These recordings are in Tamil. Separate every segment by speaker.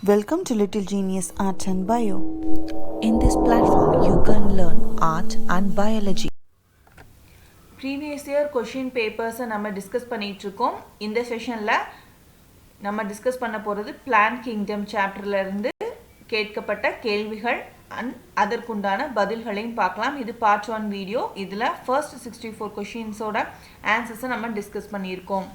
Speaker 1: Welcome to Little Genius Art and Bio.
Speaker 2: In this platform, you can learn art and biology.
Speaker 3: Previous year question பேப்பர்ஸை நம்ம டிஸ்கஸ் பண்ணிகிட்டு இருக்கோம். இந்த செஷனில் நம்ம டிஸ்கஸ் பண்ண போகிறது பிளான்ட் கிங்டம் சாப்டர்லேருந்து கேட்கப்பட்ட கேள்விகள் அண்ட் அதற்குண்டான பதில்களையும் பார்க்கலாம். இது பார்ட் 1 வீடியோ. இதில் ஃபர்ஸ்ட் 64 கொஷின்ஸோட ஆன்சர்ஸை நம்ம டிஸ்கஸ் பண்ணியிருக்கோம்.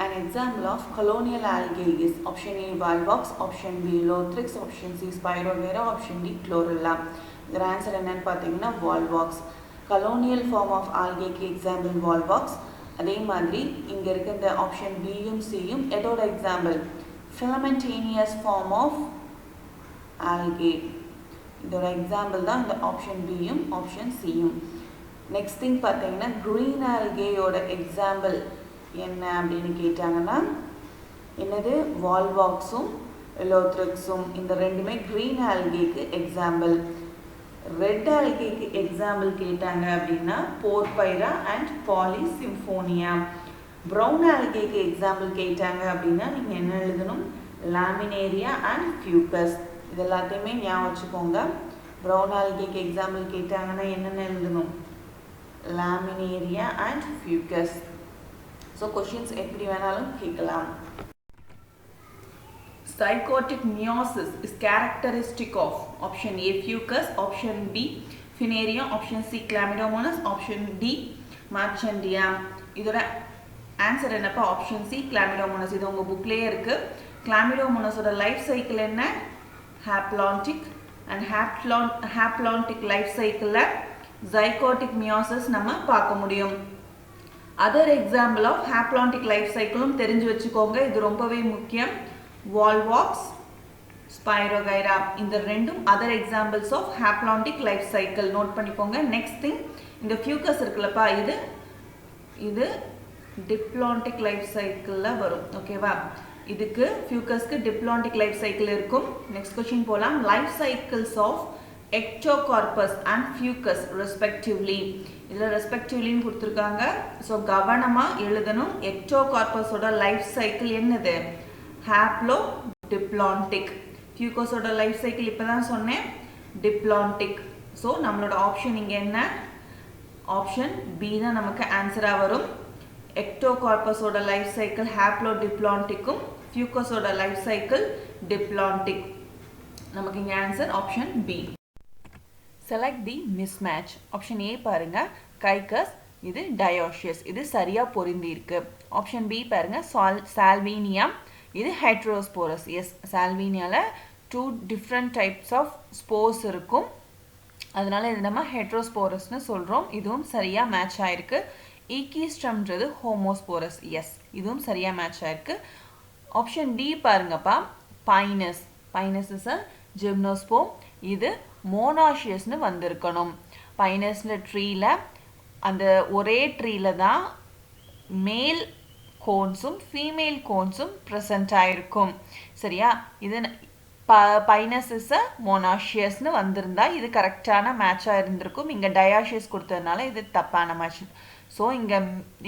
Speaker 1: An example of colonial algae is option A Volvox, option B Lothrix, option C Spirogyra, option D Chlorella. இதோட ஆன்சர் என்னன்னு பார்த்தீங்கன்னா Volvox. colonial form of algae க்கு எக்ஸாம்பிள் Volvox. அதே மாதிரி இங்கே இருக்க இந்த ஆப்ஷன் பியும் சியும் எதோட example filamentous form of algae. இதோட எக்ஸாம்பிள் தான் இந்த ஆப்ஷன் பியும் ஆப்ஷன் சியும். நெக்ஸ்ட் திங் பார்த்தீங்கன்னா green algaeயோட எக்ஸாம்பிள் என்ன அப்படின்னு கேட்டாங்கன்னா என்னது வால்வாக்ஸும் லோத்ரிக்ஸும். இந்த ரெண்டுமே க்ரீன் ஆல்கேக்கு எக்ஸாம்பிள். ரெட் ஆல்கேக்கு எக்ஸாம்பிள் கேட்டாங்க அப்படின்னா போர்பைரா அண்ட் பாலிசிம்ஃபோனியா. ப்ரௌன் ஆல்கேக்கு எக்ஸாம்பிள் கேட்டாங்க அப்படின்னா நீங்கள் என்ன எழுதணும் லாமினேரியா அண்ட் ஃபியூக்கஸ். இது எல்லாத்தையுமே ஞாபகம் வச்சுக்கோங்க. ப்ரௌன் ஆல்கேக்கு எக்ஸாம்பிள் கேட்டாங்கன்னா என்னென்ன எழுதணும் Laminaria and fucus. So questions எப்படி வேணாலும் கேட்கலாம். Zygotic meiosis is characteristic of option A Fucus, option B Funaria, option C Chlamydomonas, option D Marchandia. இதோட ஆன்சர் என்னப்பா ஆப்ஷன் சி Chlamydomonas. இது உங்கள் புக்லேயே இருக்குது. Chlamydomonasோட லைஃப் சைக்கிள் என்ன ஹாப்லான்டிக் அண்ட் ஹாப்லான்டிக் லைஃப் சைக்கிளில் zygotic meiosis நம்ம பார்க்க முடியும். Other example of haplontic life சைக்கிளும் தெரிஞ்சு வச்சுக்கோங்க. இது ரொம்பவே முக்கியம். வால்வாக்ஸ் ஸ்பைரோகைரா இந்த ரெண்டும் other examples of haplontic life cycle note பண்ணிக்கோங்க. நெக்ஸ்ட் திங் இந்த ஃபியூக்கஸ் இருக்குல்லப்பா இது டிப்ளான்டிக் லைஃப் சைக்கிளில் வரும். ஓகேவா, இதுக்கு ஃபியூக்கஸ்க்கு டிப்ளான்டிக் லைஃப் சைக்கிள் இருக்கும். நெக்ஸ்ட் கொஸ்டின் போகலாம். Life cycles of Ectocarpus and Fucus respectively. இதில் ரெஸ்பெக்டிவ்லின்னு கொடுத்துருக்காங்க. ஸோ கவனமாக எழுதணும். எக்டோகார்பஸோட லைஃப் சைக்கிள் என்னது ஹாப்லோ டிப்ளான்டிக். ஃபியூக்கஸோட லைஃப் சைக்கிள் இப்போ தான் சொன்னேன் டிப்ளான்டிக். ஸோ நம்மளோட ஆப்ஷன் இங்கே என்ன ஆப்ஷன் பி தான் நமக்கு ஆன்சராக வரும். எக்டோகார்பஸோட லைஃப் சைக்கிள் ஹாப்லோ டிப்ளான்டிக்கும் ஃபியூக்கஸோட லைஃப் சைக்கிள் டிப்ளான்டிக். நமக்கு இங்கே answer option B. Select the mismatch. Option A பாருங்க கைக்கஸ், இது டயோஷியஸ், இது சரியாக பொருந்தி இருக்கு. ஆப்ஷன் பி பாருங்க சால்வீனியா, இது ஹைட்ரோஸ்போரஸ். எஸ், சால்வீனியாவில் 2 டிஃப்ரெண்ட் டைப்ஸ் ஆஃப் ஸ்போர்ஸ் இருக்கும். அதனால இது நம்ம ஹெட்ரோஸ்போரஸ்னு சொல்கிறோம். இதுவும் சரியாக மேட்ச் ஆயிருக்கு. ஈக்கிஸ்டம்ன்றது ஹோமோஸ்போரஸ். எஸ், இதுவும் சரியாக மேட்ச் ஆயிருக்கு. ஆப்ஷன் டி பாருங்கப்பா Pinus. Pinus is a gymnosperm. இது மோனாஷியஸ்னு வந்திருக்கணும். பைனஸ்ல ட்ரீல அந்த ஒரே ட்ரீல தான் மேல் கோன்ஸும் ஃபீமேல் கோன்ஸும் ப்ரெசண்ட் ஆயிருக்கும். சரியா, இது பைனஸ் இஸ் அ மோனாஷியஸ்னு வந்திருந்தா இது கரெக்டான மேட்சாக இருந்திருக்கும். இங்கே டயாஷியஸ் கொடுத்ததுனால இது தப்பான மேட்ச். ஸோ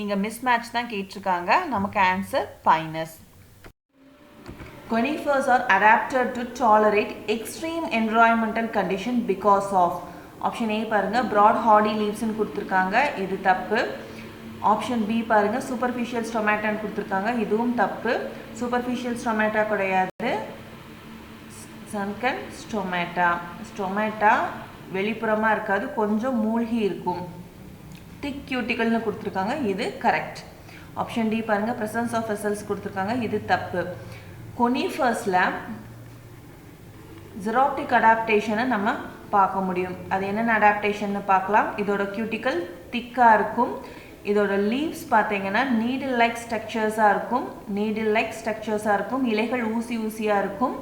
Speaker 1: இங்கே மிஸ் மேட்ச் தான் கேட்டிருக்காங்க. நமக்கு answer Pinus. Conifers are adapted to tolerate extreme environmental condition because of. Option A பாருங்க broad hardy leavesன்னு கொடுத்துருக்காங்க. இது தப்பு. ஆப்ஷன் பி பாருங்க சூப்பர்ஃபிஷியல் ஸ்டொமேட்டான்னு கொடுத்துருக்காங்க. இதுவும் தப்பு. சூப்பர்ஃபிஷியல் ஸ்டொமேட்டா கிடையாது, சன்கன் ஸ்டொமேட்டா. ஸ்டொமேட்டா வெளிப்புறமாக இருக்காது, கொஞ்சம் மூழ்கி இருக்கும். திக் கியூட்டிக்கல்னு கொடுத்துருக்காங்க. இது கரெக்ட். ஆப்ஷன் டி பாருங்க presence of vessels கொடுத்துருக்காங்க. இது தப்பு. கொனிஃபர்ஸில் ஜெராப்டிக் அடாப்டேஷனை நம்ம பார்க்க முடியும். அது என்னென்ன அடாப்டேஷன் பார்க்கலாம். இதோட கியூட்டிக்கல் திக்காக இருக்கும். இதோட லீவ்ஸ் பார்த்தீங்கன்னா நீடில் லைக் ஸ்ட்ரக்சர்ஸாக இருக்கும். இலைகள் ஊசி ஊசியாக இருக்கும்.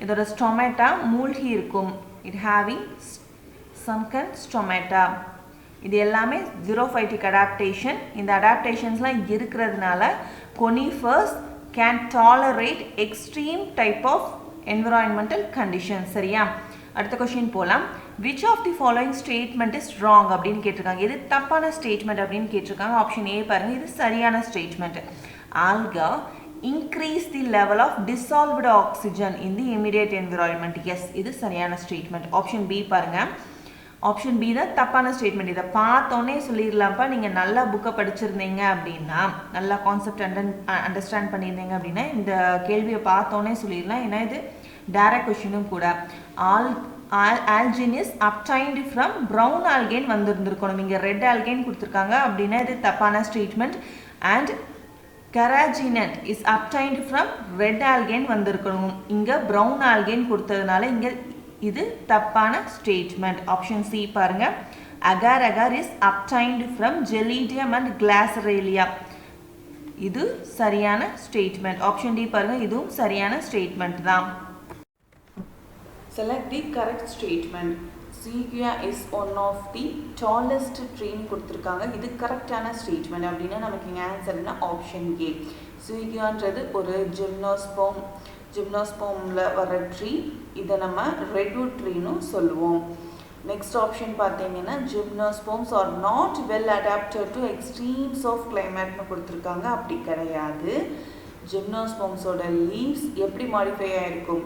Speaker 1: இதோட ஸ்டொமேட்டா மூழ்கி இருக்கும். It having sunken stomata. இது எல்லாமே ஜீரோஃபைட்டிக் அடாப்டேஷன். இந்த அடாப்டேஷன்ஸ்லாம் இருக்கிறதுனால கொனிஃபர்ஸ் can tolerate extreme type of environmental conditions. சரியா, அடுத்த கொஸ்டின் போகலாம். which of the following statement is wrong அப்படின்னு கேட்டிருக்காங்க. இது தப்பான ஸ்டேட்மெண்ட் அப்படின்னு கேட்டிருக்காங்க. ஆப்ஷன் ஏ பாருங்க இது சரியான statement. alga
Speaker 3: increase the level of dissolved oxygen in the immediate environment. Yes, இது சரியான ஸ்டேட்மெண்ட். ஆப்ஷன் பி பாருங்க. ஆப்ஷன் பி தான் தப்பான ஸ்டேட்மெண்ட். இதை பார்த்தோன்னே சொல்லிடலாம்ப்பா, நீங்கள் நல்லா புக்கை படிச்சிருந்தீங்க அப்படின்னா, நல்லா கான்செப்ட் அண்டர்ஸ்டாண்ட் பண்ணியிருந்தீங்க அப்படின்னா இந்த கேள்வியை பார்த்தோன்னே சொல்லிடலாம். ஏன்னா இது டைரக்ட் கொஷினும் கூட. Algin is obtained from brown algae வந்திருந்துருக்கணும். இங்கே ரெட் ஆல்கேன் கொடுத்துருக்காங்க அப்படின்னா இது தப்பான statement. And carrageenan is obtained from red algae வந்திருக்கணும். இங்கே ப்ரௌன் ஆல்கேன் கொடுத்ததுனால இங்கே இது தப்பான ஸ்டேட்மெண்ட். ஆப்ஷன் சி பாருங்க. Agar agar is obtained from Gelidium and Gracilaria. இது சரியான ஸ்டேட்மெண்ட். ஆப்ஷன் டி பாருங்க, இதுவும் சரியான ஸ்டேட்மெண்ட் தான்.
Speaker 1: Select the correct statement. Sequoia is one of the tallest tree கொடுத்துருக்காங்க. இது கரெக்டான ஸ்டேட்மெண்ட் அப்படின்னா நமக்கு இங்கே ஆன்சர் என்ன? ஆப்ஷன் ஏ. Sequoiaன்றது ஒரு ஜிம்னோஸ்போமில் வர ட்ரீ. இதை நம்ம ரெட்வுட் ட்ரீன்னு சொல்லுவோம். நெக்ஸ்ட் ஆப்ஷன் பார்த்தீங்கன்னா gymnosperms are not well adapted to extremes of கிளைமேட்னு கொடுத்துருக்காங்க. அப்படி கிடையாது. ஜிம்னோஸ்போம்ஸோட லீவ்ஸ் எப்படி மாடிஃபை ஆகிருக்கும்?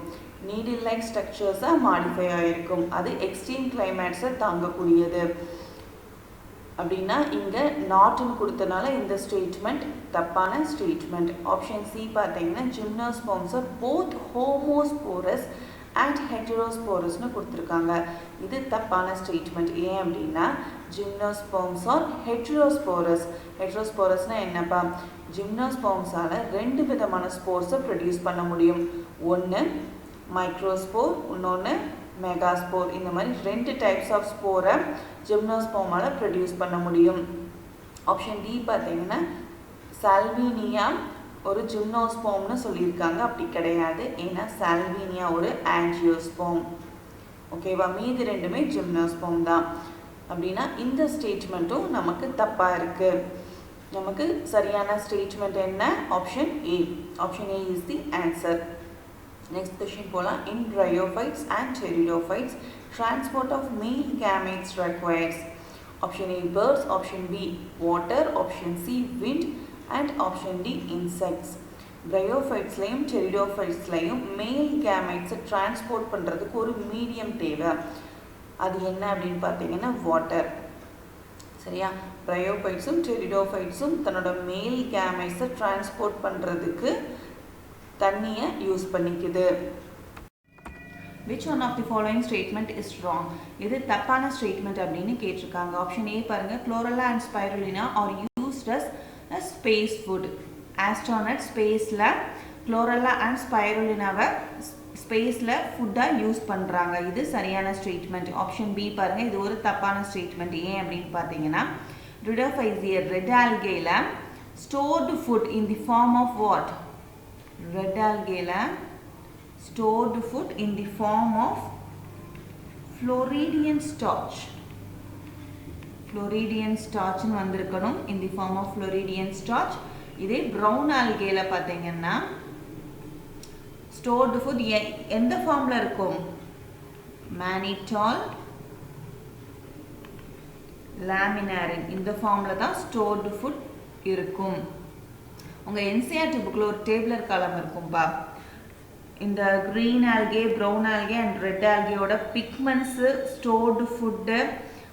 Speaker 1: நீடில் லைக் ஸ்ட்ரக்சர்ஸாக மாடிஃபை ஆகிருக்கும். அது எக்ஸ்ட்ரீம் கிளைமேட்ஸை தாங்கக்கூடியது. அப்படின்னா இங்கே நாட்டுன்னு கொடுத்தனால இந்த ஸ்டேட்மெண்ட் தப்பான ஸ்டேட்மெண்ட். ஆப்ஷன் சி பார்த்தீங்கன்னா gymnosperms are both homosporous and ஹெட்ரோஸ்போரஸ்னு கொடுத்துருக்காங்க. இது தப்பான ஸ்டேட்மெண்ட். ஏன் அப்படின்னா ஜிம்னோஸ்போம்ஸ் ஆர் ஹெட்ரோஸ்போரஸ்னால் என்னப்பா? ஜிம்னோஸ்போம்ஸால் 2 விதமான ஸ்போர்ஸை ப்ரொடியூஸ் பண்ண முடியும். ஒன்று மைக்ரோஸ்போர், இன்னொன்று மெகாஸ்போர். இந்த மாதிரி 2 டைப்ஸ் ஆஃப் ஸ்போரை ஜிம்னோஸ்போமால் ப்ரொடியூஸ் பண்ண முடியும். ஆப்ஷன் டி பார்த்தீங்கன்னா சால்வினியா ஒரு ஜிம்னோஸ்போம்னு சொல்லியிருக்காங்க. அப்படி கிடையாது. ஏன்னா சால்வினியா ஒரு ஆஞ்சியோஸ்போம். ஓகேவா? மீதி 2மே ஜிம்னோஸ்போம் தான். அப்படின்னா இந்த ஸ்டேட்மெண்ட்டும் நமக்கு தப்பாக இருக்குது. நமக்கு சரியான ஸ்டேட்மெண்ட் என்ன? Option A. Option A is the answer. Next question போகலாம். In bryophytes and pteridophytes transport of male gametes requires. Option A birds, option B water, option C wind and option D insects. bryophytesலையும் pteridophytesலையும் மேல் கேமெட்ஸை டிரான்ஸ்போர்ட் பண்ணுறதுக்கு ஒரு மீடியம் தேவை. அது என்ன அப்படின்னு பார்த்தீங்கன்னா வாட்டர். சரியா? bryophytesம் pteridophytesம் தன்னோட மேல் கேமெட்ஸை டிரான்ஸ்போர்ட் பண்ணுறதுக்கு தண்ணியை use பண்ணிக்குது.
Speaker 3: Which one of the following statement is wrong? இது தப்பான ஸ்டேட்மெண்ட் அப்படின்னு கேட்டிருக்காங்க. ஆப்ஷன் ஏ பாருங்க. Chlorella and spirulina are used as a space food. Astronaut ஸ்பேஸில் Chlorella and spirulinaவை ஸ்பேஸில் ஃபுட்டாக யூஸ் பண்ணுறாங்க. இது சரியான ஸ்டேட்மெண்ட். ஆப்ஷன் பி பாருங்க. இது ஒரு தப்பான ஸ்டேட்மெண்ட். ஏன் அப்படின்னு பார்த்தீங்கன்னா Rhodophysia ரெட் ஆல்கேல stored food in the form of what? Red ஆல்கேல stored food in the form of Floridian starch. Floridian starch னு வந்திருக்கணும். in the form of Floridian starch. இதே brown algae பார்த்தீங்கன்னா stored food எந்த ஃபார்ம்ல இருக்கும்? mannitol, laminarin இந்த ஃபார்ம்ல தான் stored food இருக்கும். உங்க NCERT புக்ல ஒரு டேபிளர் காலம் இருக்கும்பா. இந்த green algae, brown algae and red algaeயோட பிக்மெண்ட்ஸ், ஸ்டோர்டு ஃபுட்டு,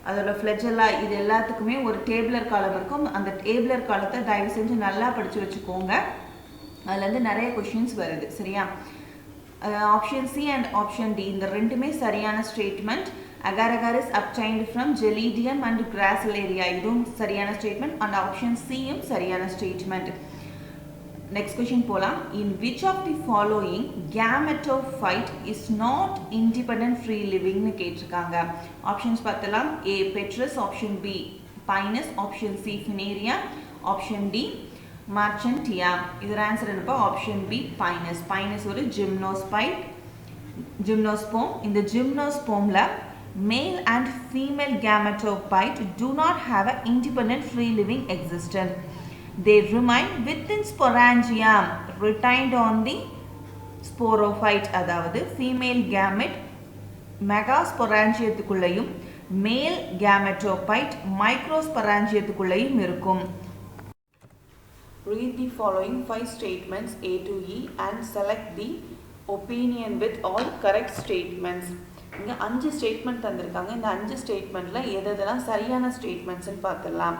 Speaker 3: அதோட ஃப்ளெஜெல்லா இது எல்லாத்துக்குமே ஒரு டேபிளர் காலம் இருக்கும். அந்த டேபிளர் காலத்தை தயவு செஞ்சு நல்லா படித்து வச்சுக்கோங்க. அதுலேருந்து நிறைய கொஷின்ஸ் வருது. சரியா? Option C and option D இந்த 2மே சரியான statement. agar agar is obtained from gelidium and gracilaria இதுவும் சரியான ஸ்டேட்மெண்ட். அண்ட் ஆப்ஷன் சியும் சரியான ஸ்டேட்மெண்ட். நெக்ஸ்ட் கொஸ்டின் போகலாம். In which of the following gametophyte is not independent free லிவிங்னு கேட்டிருக்காங்க. ஆப்ஷன்ஸ் பார்த்தலாம். A Pteris, option B Pinus, option C Funaria, option D Marchantia. இதோட ஆன்சர் என்னப்பா? Option B Pinus. பைனஸ் ஒரு ஜிம்னோஸ்போம். இந்த ஜிம்னோஸ்போமில் male and female gametophyte do not have an independent free living existence. They remain within sporangium retained on the sporophyte. அதாவது female gamete மெகாஸ்பொராஞ்சியத்துக்குள்ளேயும் மேல் கேமெட்டோபைட் மைக்ரோஸ்பொராஞ்சியத்துக்குள்ளேயும் இருக்கும்.
Speaker 1: read the following 5 statements A to E and select the opinion with all correct statements. இங்கே 5 ஸ்டேட்மெண்ட் தந்திருக்காங்க. இந்த 5 ஸ்டேட்மெண்ட்டில் எதெல்லாம் சரியான ஸ்டேட்மெண்ட்ஸ்ன்னு பார்த்துடலாம்.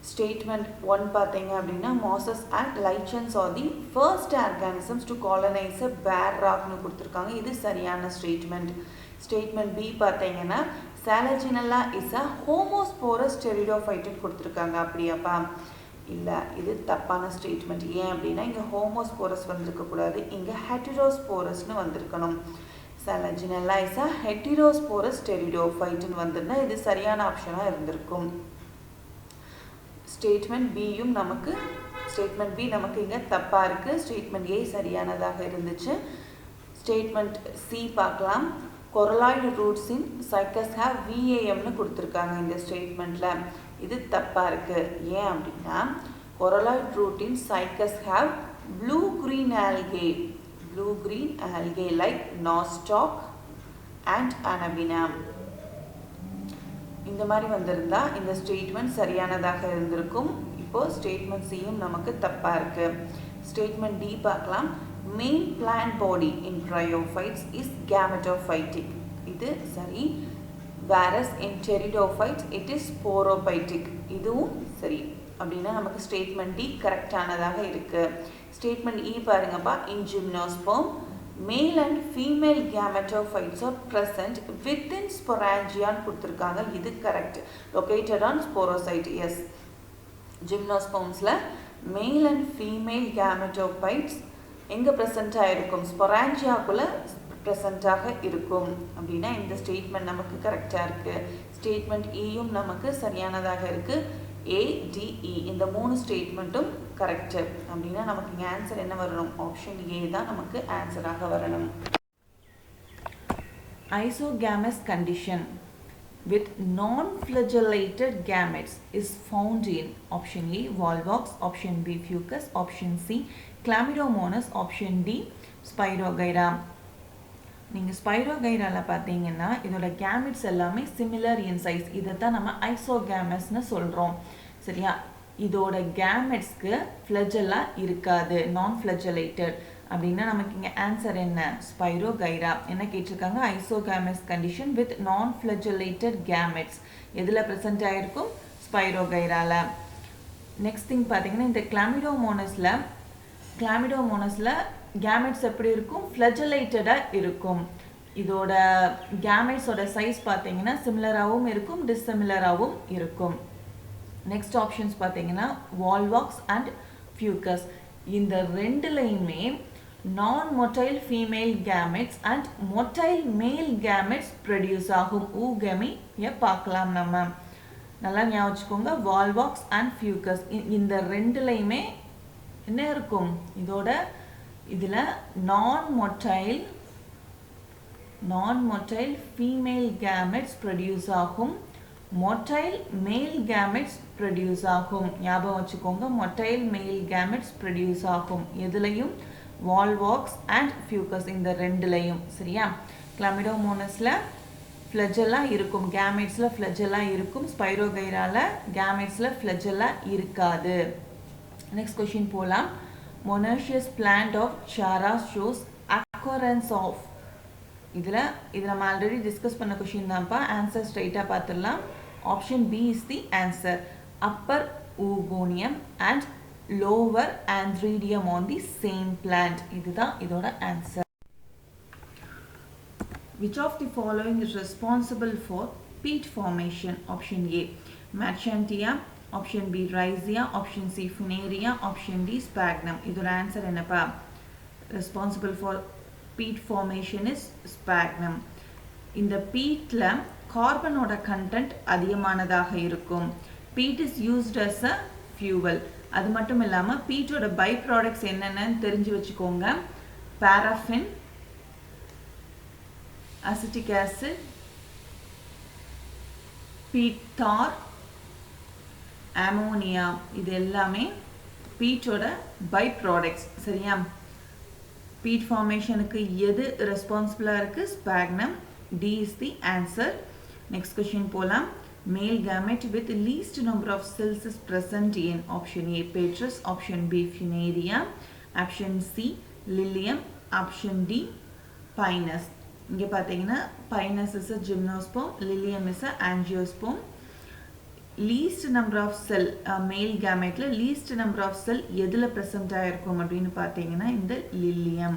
Speaker 1: ஸ்டேட்மெண்ட் 1 பார்த்தீங்க அப்படின்னா mosses and lichens are the first organisms to colonise a bare ராக்னு கொடுத்துருக்காங்க. இது சரியான ஸ்டேட்மெண்ட். ஸ்டேட்மெண்ட் பி பார்த்தீங்கன்னா சாலஜினல்லா இஸ் அ ஹோமோஸ்போரஸ் டெரிடோஃபைட்டுன்னு கொடுத்துருக்காங்க. அப்படியாப்பா? இல்லை, இது தப்பான ஸ்டேட்மெண்ட். ஏன் அப்படின்னா இங்கே ஹோமோஸ்போரஸ் வந்திருக்கக்கூடாது, இங்கே ஹெட்டிரோஸ்போரஸ்னு வந்திருக்கணும். சாலஜினல்லா இஸ் அ ஹெட்டிரோஸ்போரஸ் டெரிடோஃபைட்டுன்னு வந்திருந்தா இது சரியான ஆப்ஷனாக இருந்திருக்கும். ஸ்டேட்மெண்ட் பியும் ஸ்டேட்மெண்ட் பி நமக்கு இங்கே தப்பாக இருக்குது. ஸ்டேட்மெண்ட் ஏ சரியானதாக இருந்துச்சு. ஸ்டேட்மெண்ட் சி பார்க்கலாம். Coralloid roots in Cycas have விஏஎம்னு கொடுத்துருக்காங்க இந்த ஸ்டேட்மெண்ட்டில். இது தப்பாக இருக்குது. ஏன் அப்படின்னா coralloid root in Cycas have blue green algae like nostoc and anabinam. இந்த மாதிரி வந்திருந்தா இந்த ஸ்டேட்மெண்ட் சரியானதாக இருந்திருக்கும். இப்போது ஸ்டேட்மெண்ட் சியும் நமக்கு தப்பாக இருக்குது. ஸ்டேட்மெண்ட் டி பார்க்கலாம். Main plant body in bryophytes is gametophytic. இது சரி. whereas in pteridophytes it is sporophytic. இதுவும் சரி. அப்படின்னா நமக்கு ஸ்டேட்மெண்ட் டி கரெக்டானதாக இருக்குது. ஸ்டேட்மெண்ட் இ பாருங்கப்பா. in gymnosperm male and female gametophytes are present within sporangia கொடுத்துருக்காங்க. இது correct. located on sporocyte. yes, gymnospermsல male and female gametophytes எங்கே ப்ரெசண்ட்டாக இருக்கும்? ஸ்பொராஞ்சியாக்குள்ளே ப்ரெசண்ட்டாக இருக்கும். அப்படின்னா இந்த ஸ்டேட்மெண்ட் நமக்கு கரெக்டாக இருக்குது. ஸ்டேட்மெண்ட் இயும் நமக்கு சரியானதாக இருக்குது. ஏடிஇ இந்த 3 ஸ்டேட்மெண்ட்டும் கரெக்டு. அப்படின்னா நமக்கு இங்கே ஆன்சர் என்ன வரணும்? ஆப்ஷன் ஏ தான் நமக்கு ஆன்சராக வரணும்.
Speaker 3: Isogamous condition with non-flagellated gametes is found in option A Volvox, option B Fucus, option C Chlamydomonas, option D Spirogyra. நீங்கள் ஸ்பைரோகைராவில் பார்த்தீங்கன்னா இதோட கேமெட்ஸ் எல்லாமே சிமிலர் இன் சைஸ். இதை தான் நம்ம ஐசோகேமஸ்ன்னு சொல்கிறோம். சரியா? இதோட கேமெட்ஸ்க்கு ஃப்ளஜெல்லா இருக்காது, நான் ஃப்ளஜலேட்டட். அப்படின்னா நமக்கு இங்கே ஆன்சர் என்ன? ஸ்பைரோகைரா. என்ன கேட்டிருக்காங்க? ஐசோகேமஸ் கண்டிஷன் வித் நான் ஃப்ளஜலேட்டட் கேமெட்ஸ் எதில் ப்ரெசென்ட் ஆகிருக்கும்? ஸ்பைரோகைராவில். நெக்ஸ்ட் திங் பார்த்தீங்கன்னா இந்த கிளாமிடோமோனஸில் கேமெட்ஸ் எப்படி இருக்கும்? ஃப்ளஜலேட்டடாக இருக்கும். இதோட கேமெட்ஸோட சைஸ் பார்த்தீங்கன்னா சிமிலராகவும் இருக்கும், டிஸ்சிமிலராகவும் இருக்கும். நெக்ஸ்ட் ஆப்ஷன்ஸ் பார்த்தீங்கன்னா வால்வாக்ஸ் அண்ட் ஃபியூக்கஸ். இந்த ரெண்டுலையுமே non motile female gametes and motile male gametes produce ஆகும். ஊகமியை பார்க்கலாம் நம்ம. நல்லா ஞாபகம் வச்சுக்கோங்க. வால்வாக்ஸ் அண்ட் ஃபியூக்கஸ் இந்த ரெண்டுலையுமே என்ன இருக்கும்? இதில் நான் மொட்டைல் ஃபீமேல் கேமெட்ஸ் ப்ரொடியூஸ் ஆகும், மொட்டைல் மேல் கேமெட்ஸ் ப்ரொடியூஸ் ஆகும். ஞாபகம் வச்சுக்கோங்க. மொட்டைல் மேல் கேமெட்ஸ் ப்ரொடியூஸ் ஆகும். எதுலையும்? வால்வாக்ஸ் அண்ட் ஃபியூக்கஸ் இந்த ரெண்டுலையும். சரியா? கிளாமிடோமோனஸில் ஃப்ளஜெல்லா இருக்கும், கேமெட்ஸில் ஃப்ளஜெல்லா இருக்கும். ஸ்பைரோகைராவில் கேமெட்ஸில் ஃப்ளஜெல்லா இருக்காது. நெக்ஸ்ட் கொஷின் போகலாம். monoecious plant of Chara shows occurrence of. இது நம்ம ஆல்ரெடி டிஸ்கஸ் பண்ண கொஷின் தான்ப்பா. ஆன்சர் ஸ்ட்ரைட்டாக பார்த்துடலாம். Option B is the answer. Upper oogonium and lower antheridium on the same plant. இதுதான் இதோட answer. Which of the following is responsible for peat formation? Option A Marchantia, option B Rhizia, option C Funaria, option D Sphagnum. இதோட ஆன்சர் என்னப்பா? Responsible for peat formation is Sphagnum. இந்த peatல கார்பனோட கண்டென்ட் அதிகமானதாக இருக்கும். Peat is used as a fuel. அது மட்டும் இல்லாமல் peatோட பை ப்ராடக்ட்ஸ் என்னென்னு தெரிஞ்சு வச்சுக்கோங்க. Paraffin, acetic acid, peat tar, ammonia, இது எல்லாமே பீட்டோட பை ப்ராடக்ட்ஸ். சரியா? பீட் ஃபார்மேஷனுக்கு எது ரெஸ்பான்சிபிளாக இருக்குது? Sphagnum. D is the answer. Next question போகலாம்.
Speaker 1: Male gamete with least number of cells is present in option A Petrus, option B Funaria, option C Lilium, option D Pinus. இங்கே பார்த்தீங்கன்னா Pinus is a gymnosperm, Lilium is a angiosperm. Least number of cell male gameteல least number of cell எதில் present ஆயிருக்கும் அப்படின்னு பார்த்தீங்கன்னா இந்த Lilium.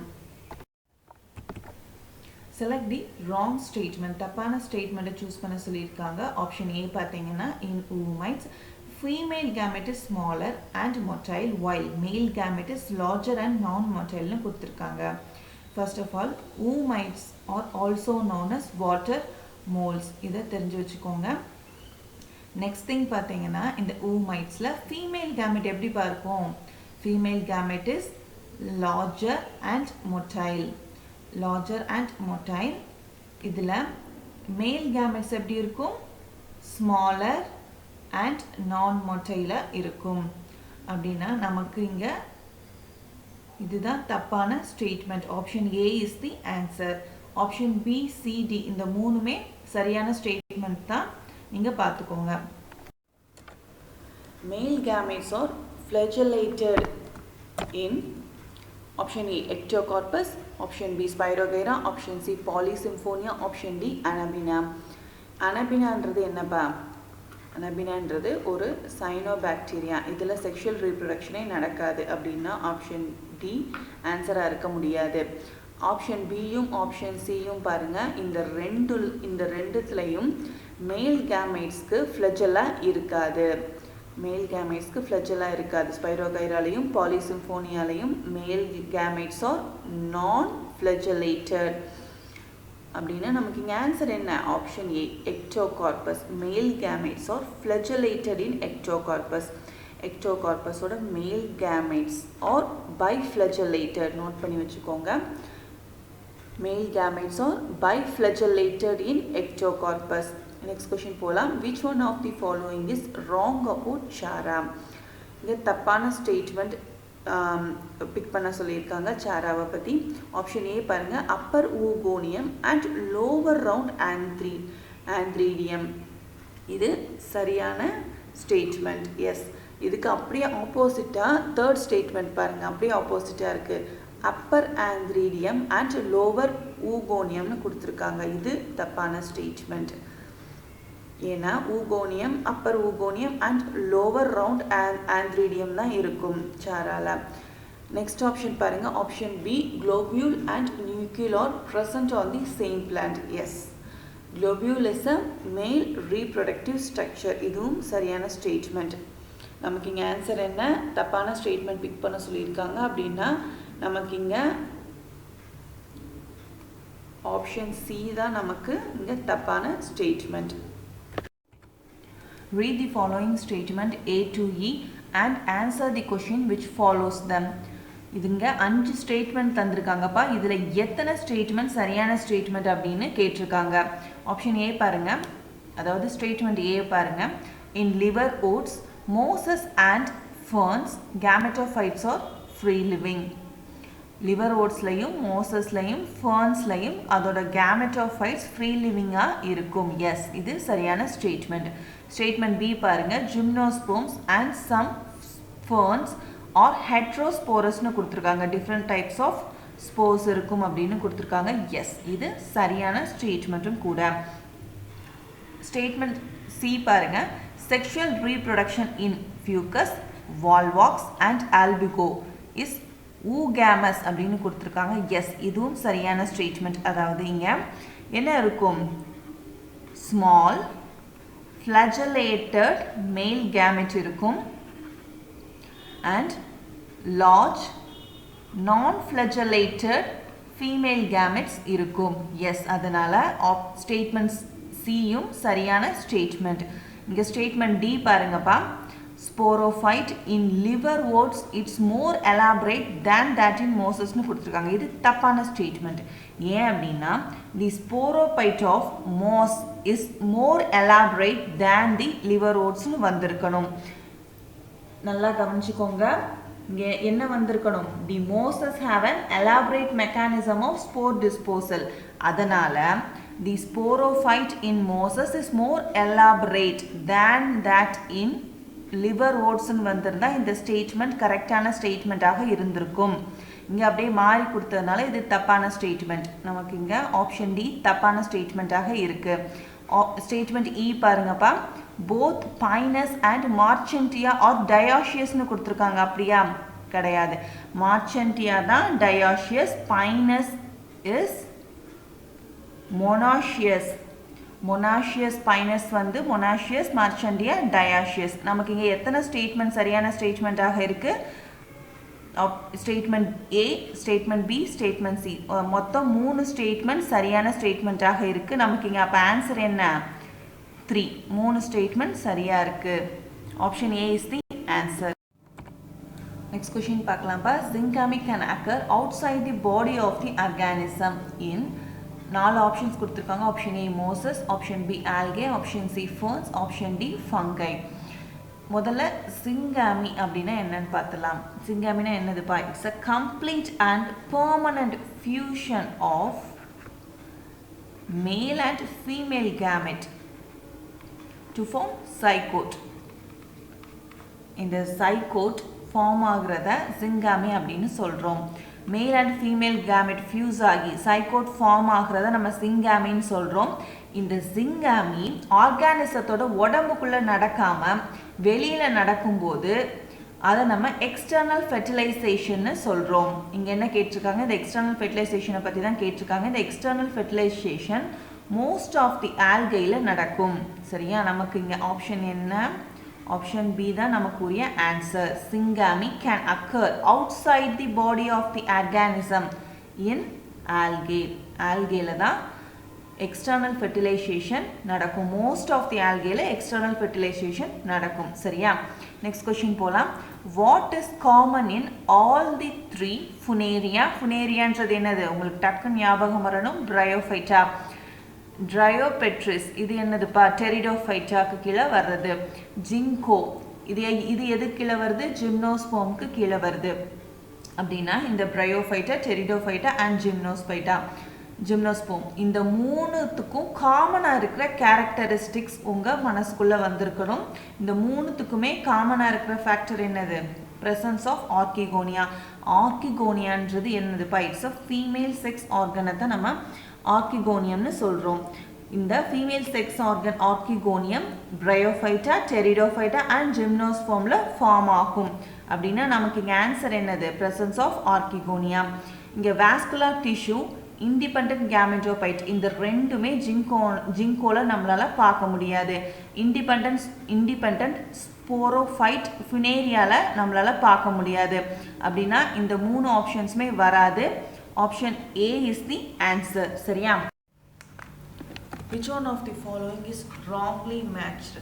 Speaker 1: Select the wrong statement. தப்பான statement choose பண்ண சொல்லியிருக்காங்க. Option A பார்த்தீங்கன்னா in oomites female gamete is smaller and motile while male gamete is larger and non-motile னு கொடுத்திருக்காங்க. First of all, oomites are also known as water moles. இதை தெரிஞ்சு வச்சுக்கோங்க. Next thing பார்த்தீங்கன்னா இந்த oomitesல female gamete எப்படி பார்ப்போம்? Female gamete is larger and motile. Larger and motile. இதில் male gametes எப்படி இருக்கும்? Smaller and non-motile இருக்கும். அப்படின்னா நமக்கு இங்கே இதுதான் தப்பான statement. Option A is the answer. Option B, C, D இந்த மூணுமே சரியான statement தான். நீங்க பார்த்துக்கோங்க. Male gametes are flagellated in option A ectocorpus, option B Spirogyra, option C Polysymphonia, option D Anabina. Anabinaன்றது என்னப்பா? Anabinaன்றது ஒரு சைனோபாக்டீரியா. இதில் செக்ஷுவல் ரீப்ரொடக்ஷனே நடக்காது அப்படின்னா ஆப்ஷன் டி ஆன்சராக இருக்க முடியாது. ஆப்ஷன் பியும் ஆப்ஷன் சியும் பாருங்கள், இந்த ரெண்டுத்துலையும் மேல் கேமெட்ஸ்க்கு ஃப்ளஜெல்லா இருக்காது. மேல் கேமெட்ஸ்க்கு ஃப்ளஜெல்லா இருக்காது. ஸ்பைரோகைராலையும் பாலிசிம்ஃபோனியாலையும் மேல் கேமெட்ஸ் ஆர் நான் ஃப்ளஜெலேட்டட். அப்படின்னா நமக்கு இங்கே ஆன்சர் என்ன? Option A Ectocarpus. Male gametes R ஃப்ளஜெலேட்டட் இன் எக்டோகார்பஸ். எக்டோகார்பஸோட மேல் கேமெட்ஸ் ஆர் பைஃப்ளஜெலேட்டட். நோட் பண்ணி வச்சுக்கோங்க. Male gametes are biflagellated in ectocorpus. Next question போலாம். Which one of the following is wrong about Chara? இங்க தப்பான ஸ்டேட்மெண்ட் பிக் பண்ண சொல்லியிருக்காங்க சாராவை பற்றி. ஆப்ஷன் ஏ பாருங்க, upper oogonium and lower round antheridium. இது சரியான ஸ்டேட்மெண்ட். எஸ், இதுக்கு அப்படியே ஆப்போசிட்டாக தேர்ட் ஸ்டேட்மெண்ட் பாருங்கள், அப்படியே ஆப்போசிட்டாக இருக்குது. அப்பர் ஆந்த்ரீடியம் அண்ட் லோவர் ஊகோனியம்னு கொடுத்துருக்காங்க. இது தப்பான ஸ்டேட்மெண்ட். ஏன்னா oogonium, upper oogonium and lower round antheridium தான் இருக்கும் சாரால. நெக்ஸ்ட் ஆப்ஷன் பாருங்க, option B globule and nucleus are present on the same plant. Yes, globule is a male reproductive structure. இதுவும் சரியான ஸ்டேட்மெண்ட். நமக்கு இங்கே ஆன்சர் என்ன? தப்பான ஸ்டேட்மெண்ட் பிக் பண்ண சொல்லியிருக்காங்க அப்படின்னா நமக்கு இங்கே ஆப்ஷன் சி தான் நமக்கு இங்கே தப்பான statement. Read the following statement A to E and answer the question which follows them. இதுங்க 5 ஸ்டேட்மெண்ட் தந்திருக்காங்கப்பா. இதில் எத்தனை ஸ்டேட்மெண்ட் சரியான ஸ்டேட்மெண்ட் அப்படின்னு கேட்டிருக்காங்க. ஆப்ஷன் ஏ பாருங்க, அதாவது ஸ்டேட்மெண்ட் ஏ பாருங்க. In liver oats, mosses and ferns, gametophytes are free living. Liver ஓட்ஸ்லையும் மோசஸ்லையும் ஃபர்ன்ஸ்லையும் அதோட கேமெட்டோஃபைட்ஸ் ஃப்ரீ லிவிங்காக இருக்கும். எஸ், இது சரியான ஸ்டேட்மெண்ட். ஸ்டேட்மெண்ட் பி பாருங்கள், gymnosperms and some ferns are ஹெட்ரோஸ்போரஸ்னு கொடுத்துருக்காங்க. டிஃப்ரெண்ட் டைப்ஸ் ஆஃப் ஸ்போர்ஸ் இருக்கும் அப்படின்னு கொடுத்துருக்காங்க. எஸ், இது சரியான ஸ்டேட்மெண்ட்டும் கூட. ஸ்டேட்மெண்ட் சி பாருங்கள், sexual reproduction in Fucus, Volvox and Albugo is oogamous அப்படின்னு கொடுத்துருக்காங்க. எஸ், இதுவும் சரியான ஸ்டேட்மெண்ட். அதாவது இங்கே என்ன இருக்கும்? ஸ்மால் ஃப்ளஜலேட்டட் மேல் கேமெட் இருக்கும் அண்ட் லார்ஜ் நான் ஃப்ளஜலேட்டட் ஃபீமேல் கேமெட்ஸ் இருக்கும். எஸ், அதனால் ஸ்டேட்மெண்ட் சியும் சரியான ஸ்டேட்மெண்ட். இங்கே ஸ்டேட்மெண்ட் டி பாருங்கப்பா, sporophyte in liver oats it's more elaborate than that in mosses னு கொடுத்துருக்காங்க. இது தப்பான ஸ்டேட்மெண்ட். ஏன் அப்படின்னா the sporophyte of moss is more elaborate than the liver oats னு வந்திருக்கணும். நல்லா கவனிச்சுக்கோங்க. இங்கே என்ன வந்திருக்கணும்? the mosses have an elaborate mechanism of spore disposal. அதனால் the sporophyte in mosses is more elaborate than that in liverworts ன்னு வந்திருந்தா இந்த ஸ்டேட்மெண்ட் கரெக்டான ஸ்டேட்மெண்ட்டாக இருந்திருக்கும். இங்கே அப்படியே மாறி கொடுத்ததுனால இது தப்பான ஸ்டேட்மெண்ட். நமக்கு இங்கே ஆப்ஷன் டி தப்பான ஸ்டேட்மெண்ட்டாக இருக்கு. ஸ்டேட்மெண்ட் இ பாருங்கப்பா, போத் பைனஸ் அண்ட் மார்ச்சன்டியா ஆர் டயாஷியஸ்னு கொடுத்துருக்காங்க. அப்படியா? கிடையாது. மார்ச்சன்டியா தான் டயாஷியஸ், பைனஸ் இஸ் மொனாஷியஸ். மொனாஷியஸ் பைனஸ் வந்து மொனாஷியஸ், மார்ச்சன்டியா டயாஷியஸ். நமக்கு இங்கே எத்தனை ஸ்டேட்மெண்ட் சரியான ஸ்டேட்மெண்ட்டாக இருக்கு? Statement A, statement B, statement C, மொத்தம் 3 ஸ்டேட்மெண்ட் சரியான ஸ்டேட்மெண்ட்டாக இருக்கு. நமக்கு இங்கே அப்போ ஆன்சர் என்ன? 3. 3 ஸ்டேட்மெண்ட் சரியா இருக்கு. Option A is the answer. Next question பார்க்கலாம்ப்பா. Syngamy can occur outside the body of the organism in 4 options கொடுத்துருக்காங்க. Option A mosses, option B algae, option C ferns, option D fungi. முதல்ல சிங்காமி அப்படின்னா என்னன்னு பார்த்துலாம். சிங்காமினா என்னதுப்பா? It's a complete and permanent fusion of male and female gamete to form zygote. இந்த சைகோட் ஃபார்ம் ஆகுறத சிங்காமி அப்படின்னு சொல்கிறோம். Male and female gamete fuse ஆகி சைகோட் ஃபார்ம் ஆகுறத நம்ம சிங்காமின்னு சொல்கிறோம். இந்த சிங்காமி ஆர்கானிசத்தோட உடம்புக்குள்ளே நடக்காமல் வெளியில் நடக்கும்போது அதை நம்ம எக்ஸ்டர்னல் ஃபெர்டிலைசேஷன்னு சொல்கிறோம். இங்கே என்ன கேட்டிருக்காங்க? இந்த எக்ஸ்டர்னல் ஃபெர்டிலைசேஷனை பற்றி தான் கேட்டிருக்காங்க. இந்த external fertilisation most of the ஆல்கையில் நடக்கும். சரியா? நமக்கு இங்கே ஆப்ஷன் என்ன? ஆப்ஷன் பி தான் நமக்குரிய answer. Syngamy can occur outside the body of the organism in algae. ஆல்கேல தான் எக்ஸ்டர்னல் ஃபெர்டிலைசேஷன் நடக்கும். மோஸ்ட் ஆஃப் தி ஆல்கேல எக்ஸ்டர்னல் ஃபெர்டிலைசேஷன் நடக்கும். சரியா? நெக்ஸ்ட் கொஸ்டின் போகலாம். What is common in all the 3 Funaria? ஃபுனேரியான்றது என்னது? உங்களுக்கு டக்குன்னு ஞாபகம் வரணும். பிரையோஃபைட்டா, ட்ரையோபெட்ரிஸ் இது என்னதுப்பா? டெரிடோஃபைட்டாக்கு கீழே வர்றது. ஜிங்கோ இது எது கீழே வருது? ஜிம்னோஸ்போம்க்கு கீழே வருது. அப்படின்னா இந்த பிரையோஃபைட்டா, டெரிடோஃபைட்டா அண்ட் ஜிம்னோஸ்போம் இந்த 3த்துக்கும் காமனாக இருக்கிற கேரக்டரிஸ்டிக்ஸ் உங்கள் மனசுக்குள்ளே வந்திருக்கணும். இந்த 3த்துக்குமே காமனாக இருக்கிற ஃபேக்டர் என்னது? presence of archegonia. ஆர்கிகோனியான்றது என்னதுப்பா? இட்ஸ் அ ஃபீமேல் செக்ஸ் ஆர்கனை தான் நம்ம ஆர்கிகோனியம்னு சொல்கிறோம். இந்த female sex organ archegonium Bryophyta, Pteridophyta and ஜிம்னோஸ்போமில் ஃபார்ம் ஆகும். அப்படின்னா நமக்கு இங்கே ஆன்சர் என்னது? presence of archegonia. இங்கே வாஸ்குலர் டிஷ்யூ, இண்டிபெண்ட் கேமெட்டோபைட் இந்த ரெண்டுமே ஜிங்கோவில் நம்மளால் பார்க்க முடியாது. இண்டிபெண்ட் ஸ்போரோஃபைட் ஃபினேரியாவில் நம்மளால் பார்க்க முடியாது. அப்படின்னா இந்த 3 ஆப்ஷன்ஸுமே வராது. Option A is the answer. சரியா? Which one of the following is wrongly matched?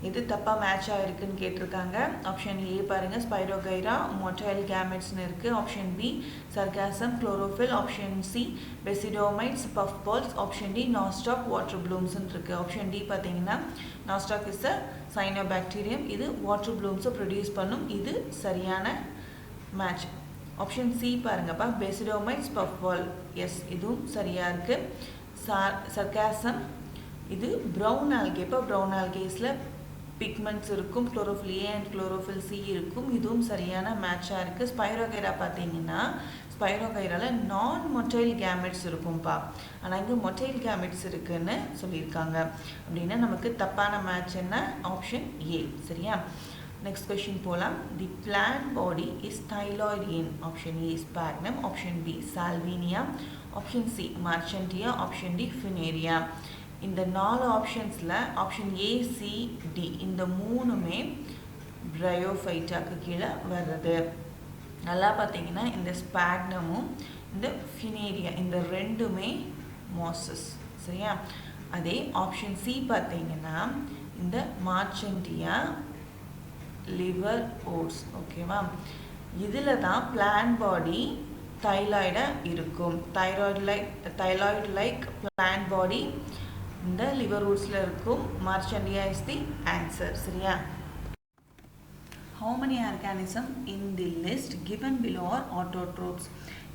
Speaker 1: எது தப்பாக மேட்ச் ஆகிருக்குன்னு கேட்டிருக்காங்க. ஆப்ஷன் ஏ பாருங்கள், ஸ்பைரோகைரா மொட்டைல் கேமெட்ஸ்னு இருக்குது. Option B Sargassum chlorophyll. Option C basidiomycetes puff balls. Option D Nostoc water ப்ளூம்ஸ்ன்னு இருக்குது. ஆப்ஷன் டி பார்த்தீங்கன்னா நாஸ்டாக் இஸ் அ சைனோபாக்டீரியம். இது வாட்டர் ப்ளூம்ஸை ப்ரொடியூஸ் பண்ணும். இது சரியான மேட்ச். ஆப்ஷன் சி பாருங்கப்பா, பெசிடோமைட்ஸ் பஃப் பால். எஸ், இதுவும் சரியாக இருக்குது. சர்காசம் இது ப்ரௌன் ஆல்கே. இப்போ ப்ரௌன் ஆல்கேஸில் பிக்மெண்ட்ஸ் இருக்கும். Chlorophyll A and chlorophyll C இருக்கும். இதுவும் சரியான மேட்சாக இருக்குது. ஸ்பைரோகைரா பார்த்தீங்கன்னா ஸ்பைரோகைராவில் நான் மொட்டைல் கேமெட்ஸ் இருக்கும்ப்பா. ஆனால் இங்கே மொட்டைல் கேமெட்ஸ் இருக்குன்னு சொல்லியிருக்காங்க. அப்படின்னா நமக்கு தப்பான மேட்ச் என்ன? Option A. சரியா? நெக்ஸ்ட் கொஸ்டின் போகலாம். The plant body is thalloid in. Option A Sphagnum, option B Salvinia, option C Marchantia, option D Funaria. இந்த 4 ஆப்ஷன்ஸில் ஆப்ஷன் ஏ, சி, டி இந்த 3மே பிரையோஃபைட்டாக்கு கீழே வர்றது. நல்லா பார்த்தீங்கன்னா இந்த ஸ்பாக்னமும் இந்த ஃபினேரியா இந்த ரெண்டுமே மாசஸ். சரியா? அதே ஆப்ஷன் சி பார்த்தீங்கன்னா இந்த மார்ச்சன்டியா, லிவர் ஓட்ஸ். ஓகேவா? இதில் தான் பிளான்ட் பாடி தைலாய்டாக இருக்கும். தைலாய்டு லைக் பிளான்ட் பாடி இந்த லிவர் ரூட்ஸில் இருக்கும். மார்ச்சன்டியா இஸ் தி ஆன்சர். சரியா? how many organisms in the list given below are autotrophs?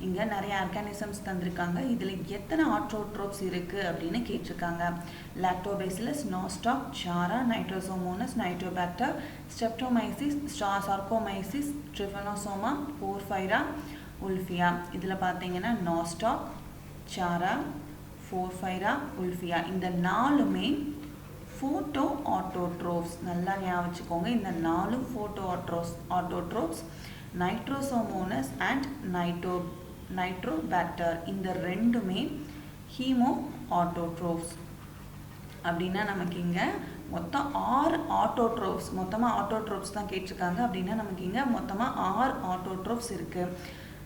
Speaker 1: இங்க நிறைய ஆர்கானிசம்ஸ் தந்திருக்காங்க. இதுல எத்தனை ஆட்டோட்ரோப்ஸ் இருக்கு அப்படின்னு கேட்டிருக்காங்க. லாக்டோபேசிலஸ், நோஸ்டாக், சாரா, நைட்ரோசோமோனஸ், நைட்ரோபாக்டர், ஸ்ட்ரெப்டோமைசிஸ், சார்கோமைசிஸ், ட்ரிபனோசோமா, போர்ஃபைரா, உல்ஃபியா. இதுல பாத்தீங்கன்னா நோஸ்டாக், சாரா, போர்ஃபைரா, உல்ஃபியா இந்த நாலுமே ஃபோட்டோ ஆட்டோட்ரோப்ஸ். நல்லா ஞாபகம் வச்சுக்கோங்க. இந்த நாலும் photo autotrophs. Nitrosomonas and Nitrobacter இந்த ரெண்டுமே ஹீமோ ஆட்டோட்ரோப்ஸ். அப்படின்னா நமக்கு இங்கே மொத்தம் 6 ஆட்டோட்ரோப்ஸ், மொத்தமாக ஆட்டோட்ரோப்ஸ் தான் கேட்டிருக்காங்க. அப்படின்னா நமக்கு இங்கே மொத்தமாக 6 ஆட்டோட்ரோப்ஸ் இருக்குது.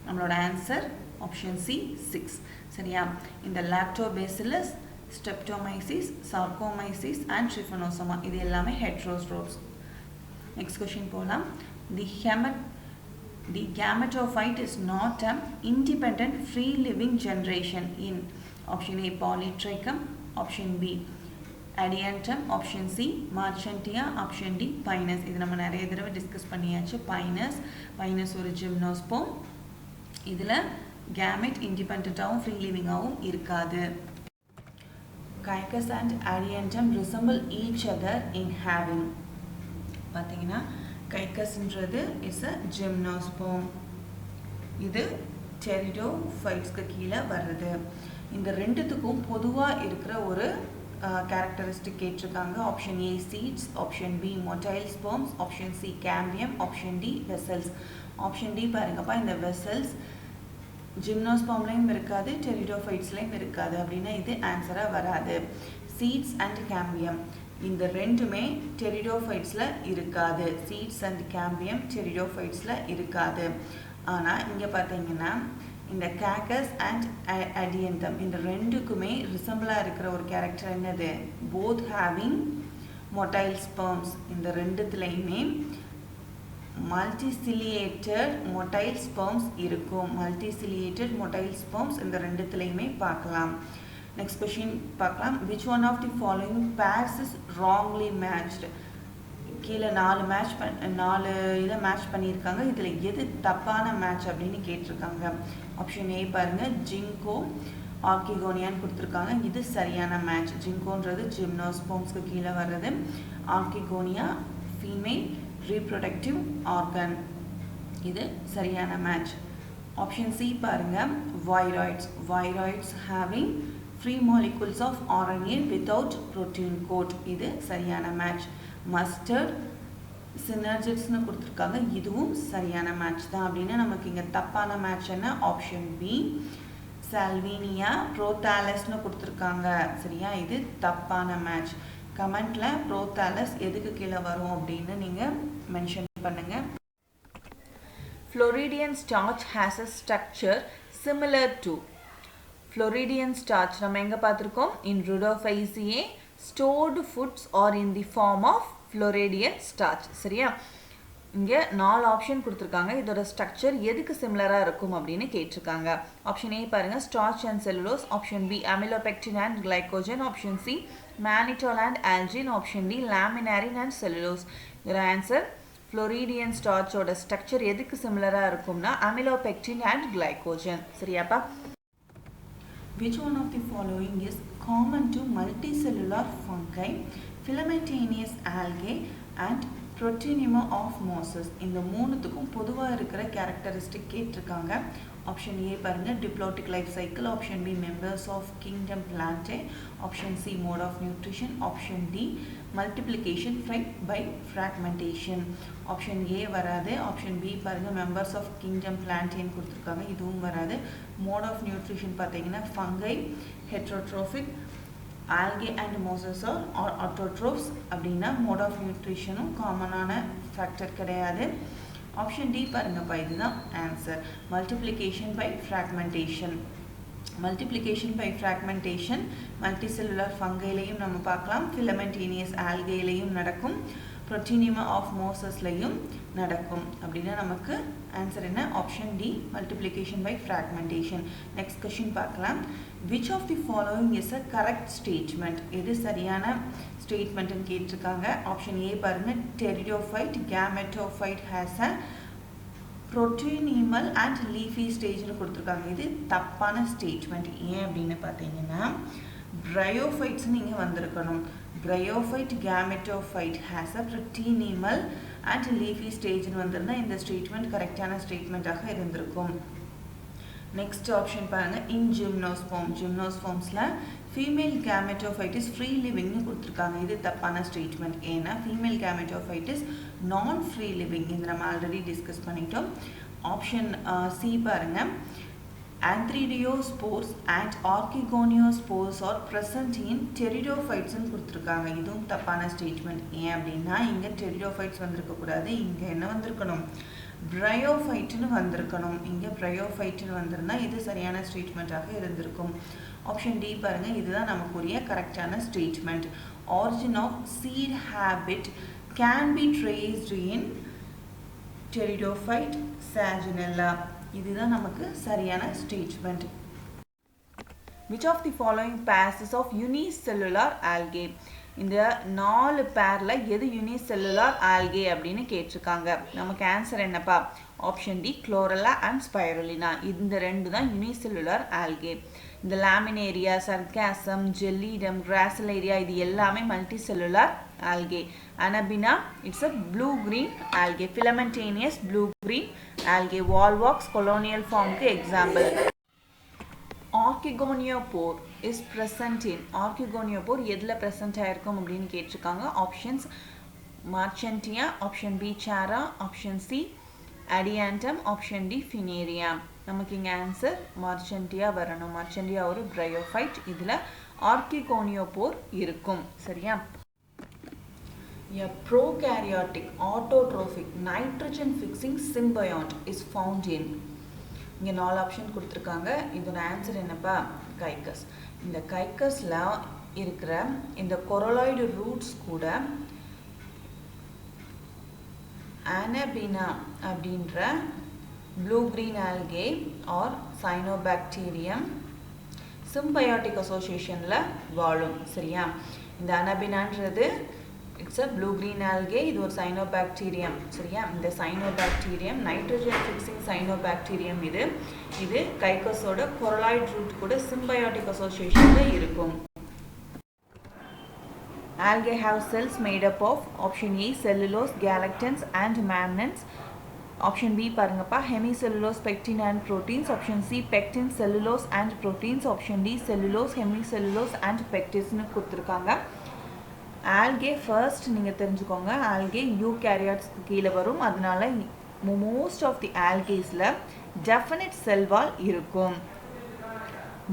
Speaker 1: நம்மளோட ஆன்சர் ஆப்ஷன் சி 6. சரியா? இந்த lactobacillus, Streptomyces, Sarcomyces and Trypanosoma இது எல்லாமே heterotrophs. Next question போலாம். The gametophyte is not an independent free living generation in option A Polytrichum, option B Adiantum, option C Marchantia, option D Pinus. இது நம்ம நிறைய தடவை டிஸ்கஸ் பண்ணியாச்சு. Pinus ஒரு gymnosperm. இதுல gamete independent-ஆவும் free living-ஆவும் இருக்காது. Caicus and Adiantum resemble each other in having. பாத்தீங்கன்னா Caicusன்றது is a gymnosperm. இது pteridophytes-க்கு கீழே வருது. இந்த ரெண்டுத்துக்கும் பொதுவா இருக்கிற ஒரு characteristic கேட்டிருக்காங்க. option A seeds, option B motile sperms, option C cambium, option D vessels. option D பாருங்கப்பா, இந்த vessels ஜிம்னோஸ்பர்ம்லையும் இருக்காது, டெரிடோஃபைட்ஸ்லையும் இருக்காது. அப்படின்னா இது ஆன்சரா வராது. சீட்ஸ் அண்ட் கேம்பியம் இந்த ரெண்டுமே டெரிடோஃபைட்ஸ்ல இருக்காது. சீட்ஸ் அண்ட் கேம்பியம் டெரிடோஃபைட்ஸ்ல இருக்காது. ஆனா இங்க பாத்தீங்கன்னா இந்த கேக்கஸ் அண்ட் அடியந்தம் இந்த ரெண்டுக்குமே ரிசம்பிளா இருக்கிற ஒரு கேரக்டர் என்னது? Both having motile sperms. இந்த ரெண்டுத்துலையுமே மல்டிசிலியேட்டட் மொட்டைல் ஸ்பெர்ம்ஸ் இருக்கும். மல்டிசிலியேட்டட் மொட்டைல் ஸ்பெர்ம்ஸ் இந்த ரெண்டுத்துலையுமே பார்க்கலாம். நெக்ஸ்ட் கொஸ்டின் பார்க்கலாம். which one of the following pairs is wrongly matched? கீழே 4 இதை மேட்ச் பண்ணியிருக்காங்க. இதில் எது தப்பான மேட்ச் அப்படின்னு கேட்டிருக்காங்க. ஆப்ஷன் ஏ பாருங்க, ஜிங்கோ ஆர்கிகோனியான்னு கொடுத்துருக்காங்க. இது சரியான மேட்ச். ஜிங்கோன்றது ஜிம்னோஸ்பெர்ம்ஸ்க்கு கீழே வர்றது. Archegonia female reproductive organ. இது சரியான மேட்ச். ஆப்ஷன் சி பாருங்க, viroids having free molecules of RNA without protein coat. இது சரியான மேட்ச். மஸ்டர்ட் சினர்ஜிட்ஸ்னு கொடுத்துருக்காங்க. இதுவும் சரியான மேட்ச் தான். அப்படின்னா நமக்கு இங்கே தப்பான மேட்ச் என்ன? ஆப்ஷன் பி சால்வினியா ப்ரோதாலஸ்னு கொடுத்துருக்காங்க. சரியா? இது தப்பான மேட்ச். கமெண்ட்ல ப்ரோதாலஸ் எதுக்கு கீழே வரும் அப்படின்னு நீங்க மென்ஷன் பண்ணுங்க.
Speaker 3: Floridian starch has a structure similar to. Floridian starch நம்ம எங்க பார்த்திருக்கோம்? In Rhodophyceae stored foods are in the form of Floridian starch. சரியா? இங்க 4 ஆப்ஷன் கொடுத்திருக்காங்க. இதோட ஸ்ட்ரக்சர் எதுக்கு சிமிலரா இருக்கும் அப்படின்னு கேட்டிருக்காங்க. ஆப்ஷன் ஏ பாருங்க, starch and cellulose. Option B amylopectin and glycogen. Option C mannitol and algin. Option D laminarin and cellulose. இதோட ஆன்சர் ஃப்ளோரிடியன் ஸ்டார்ச்சோட ஸ்ட்ரக்சர் எதுக்கு சிமிலரா இருக்கும்னா அமிலோபெக்டின் அண்ட் கிளைகோஜன். சரியாப்பா?
Speaker 1: Which one of the following is common to multicellular fungi, filamentous algae and Proteinema of mosses? இந்த மூணுத்துக்கும் பொதுவா இருக்கிற கேரக்டரிஸ்டிக் கேட்டிருக்காங்க. ஆப்ஷன் ஏ பாருங்க, diplontic life cycle. Option B members of kingdom plantae. Option C mode of nutrition. Option D multiplication by fragmentation. Option A வராது. ஆப்ஷன் பி பாருங்க, மெம்பர்ஸ் ஆஃப் கிங்டம் பிளான்டேன்னு கொடுத்துருக்காங்க. இதுவும் வராது. மோட் ஆஃப் நியூட்ரிஷன் பார்த்தீங்கன்னா fungi, heterotrophic, algae and mosses are autotrophs. அப்படின்னா mode of nutritionும் காமனான ஃபேக்டர் கிடையாது. ஆப்ஷன் டி பாருங்கப்பா, இதுதான் answer. Multiplication by fragmentation. Multiplication by fragmentation multicellular ஃபங்கைலையும் நம்ம பார்க்கலாம், ஃபிலமெண்டேனியஸ் ஆல்கேலையும் நடக்கும், புரோட்டீனிமா ஆஃப் மோசஸ்லையும் நடக்கும். அப்படின்னா நமக்கு ஆன்சர் என்ன? Option D multiplication by fragmentation. Next question பார்க்கலாம். which of the following is a correct statement? எது சரியான statement ன்னு கேட்டிருக்காங்க. ஆப்ஷன் ஏ பாருங்க, pteridophyte gametophyte has a proteinimal and leafy stage னு கொடுத்திருக்காங்க. இது தப்பான statement. ஏன் அப்படின்னு பார்த்தீங்கன்னா bryophytes இங்க வந்திருக்கணும். Bryophyte gametophyte has a proteinimal and leafy stage னு வந்திருந்தா இந்த statement கரெக்டான statement ஆக இருந்திருக்கும். Next option பாருங்க, in gymnosperm. Gymnospermsல female gametophyte is free living னு கொடுத்திருக்காங்க. இது தப்பான statement. ஏன்னா female gametophyte is non free living. இது நம்ம ஆல்ரெடி டிஸ்கஸ் பண்ணிட்டோம். ஆப்ஷன் சி பாருங்க, anthridiospores and archegoniospores are present in pteridophytes னு கொடுத்திருக்காங்க. இதுவும் தப்பான statement. ஏன் அப்படின்னா இங்க pteridophytes வந்திருக்க கூடாது, இங்க என்ன வந்திருக்கணும், bryophyte னு வந்திருக்கணும். இங்க bryophyte னு வந்திருந்தா இது சரியான statement ஆக இருந்திருக்கும். ஆப்ஷன் டி பாருங்க, இதுதான் நமக்குரிய கரெக்டான statement. Origin of seed habit can be traced in pteridophyte saginella. இதுதான் நமக்கு சரியான statement. Which of the following pairs of unicellular algae? இந்த 4 பேர்ல எது யூனிசெல்லுலார் ஆல்கே அப்படின்னு கேட்டிருக்காங்க. நமக்கு ஆன்சர் என்னப்பா? Option D, Chlorella and Spirulina. இந்த ரெண்டு தான் யூனிசெல்லுலார் ஆல்கே. இந்த லாமினேரியா, சர்காசம், ஜெல்லிடம், கிராசிலேரியா இது எல்லாமே multicellular algae. Anabina, it's a blue-green algae. Filamentous blue-green algae. Volvox colonial form के example. Archegoniospore is present in. Archegoniospore எதுல present ஆயிருக்கும் அப்படின்னு கேட்டிருக்காங்க. Options Marchantia, option B Chara, option C Adiantum, option D Funaria. நமக்கு இங்க ஆன்சர் Marchantia வரணும். Marchantia ஒரு bryophyte. இதுல Archegoniospore இருக்கும். சரியா? A prokaryotic autotrophic nitrogen fixing symbiont is found in. இங்க 4 ஆப்ஷன் கொடுத்திருக்காங்க. இதோட ஆன்சர் என்னப்பா? கைக்கஸ். இந்த கைக்கஸ்ல இருக்கிற இந்த கொரோலாய்டு ரூட்ஸ் கூட Anabina அப்படின்ற blue green algae or cyanobacterium symbiotic associationல வாழும். சரியா? இந்த Anabinaன்றது it's a blue green algae, இது ஒரு cyanobacterium. சரியா? இந்த cyanobacterium nitrogen fixing cyanobacterium இது கைக்கஸோட கொரோலாய்டு ரூட் கூட symbiotic associationல இருக்கும். Algae have cells made up of option A cellulose, galactans and mannans. Option B பாருங்கப்பா, hemicellulose, pectin and proteins. Option C pectin, cellulose and proteins. Option D cellulose, hemicellulose and pectins னு கொடுத்திருக்காங்க. algae first நீங்க தெரிஞ்சுக்கோங்க, algae eukaryotes கீழ வரும். அதனால most of the algaesல definite cell wall இருக்கும்.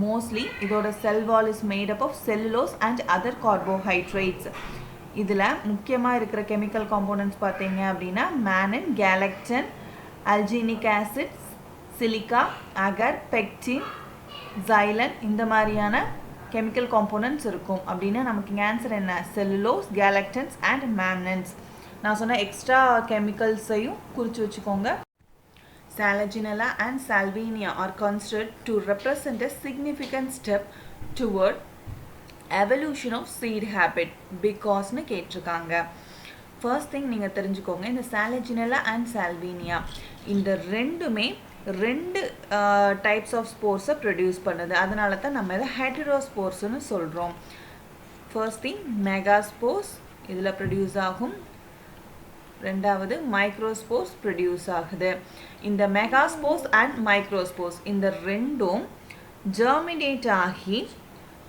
Speaker 1: Mostly இதோட cell wall is made up of cellulose and other carbohydrates. இதுல முக்கியமா இருக்கிற chemical components பார்த்தீங்க அப்படின்னா mannan, galactan, alginic acid, silica, agar, pectin, xylan இந்த மாதிரியான chemical components இருக்கும். அப்படின்னா நமக்கு இங்க ஆன்சர் என்ன? cellulose, galactans and mannans. நான் சொன்ன எக்ஸ்ட்ரா chemicals-ஐயும் குறிச்சு வச்சுக்கோங்க. Salaginella and Salvinia are considered to represent a significant step toward evolution of seed habit because னு கேட்டிருக்காங்க. First thing நீங்க தெரிஞ்சுக்கோங்க, இந்த Salaginella and Salvinia இந்த ரெண்டுமே ரெண்டு டைப்ஸ் ஆஃப் ஸ்போர்ஸை ப்ரொடியூஸ் பண்ணுது. அதனால தான் நம்ம இதை ஹெட்டரோஸ்போர்ஸ்னு சொல்கிறோம். ஃபர்ஸ்ட் திங் மெகாஸ்போர்ஸ் இதில் ப்ரொடியூஸ் ஆகும். ரெண்டாவது மைக்ரோஸ்போர்ஸ் ப்ரொடியூஸ் ஆகுது. இந்த மெகாஸ்போர்ஸ் அண்ட் மைக்ரோஸ்போர்ஸ் இந்த ரெண்டும் ஜெர்மினேட் ஆகி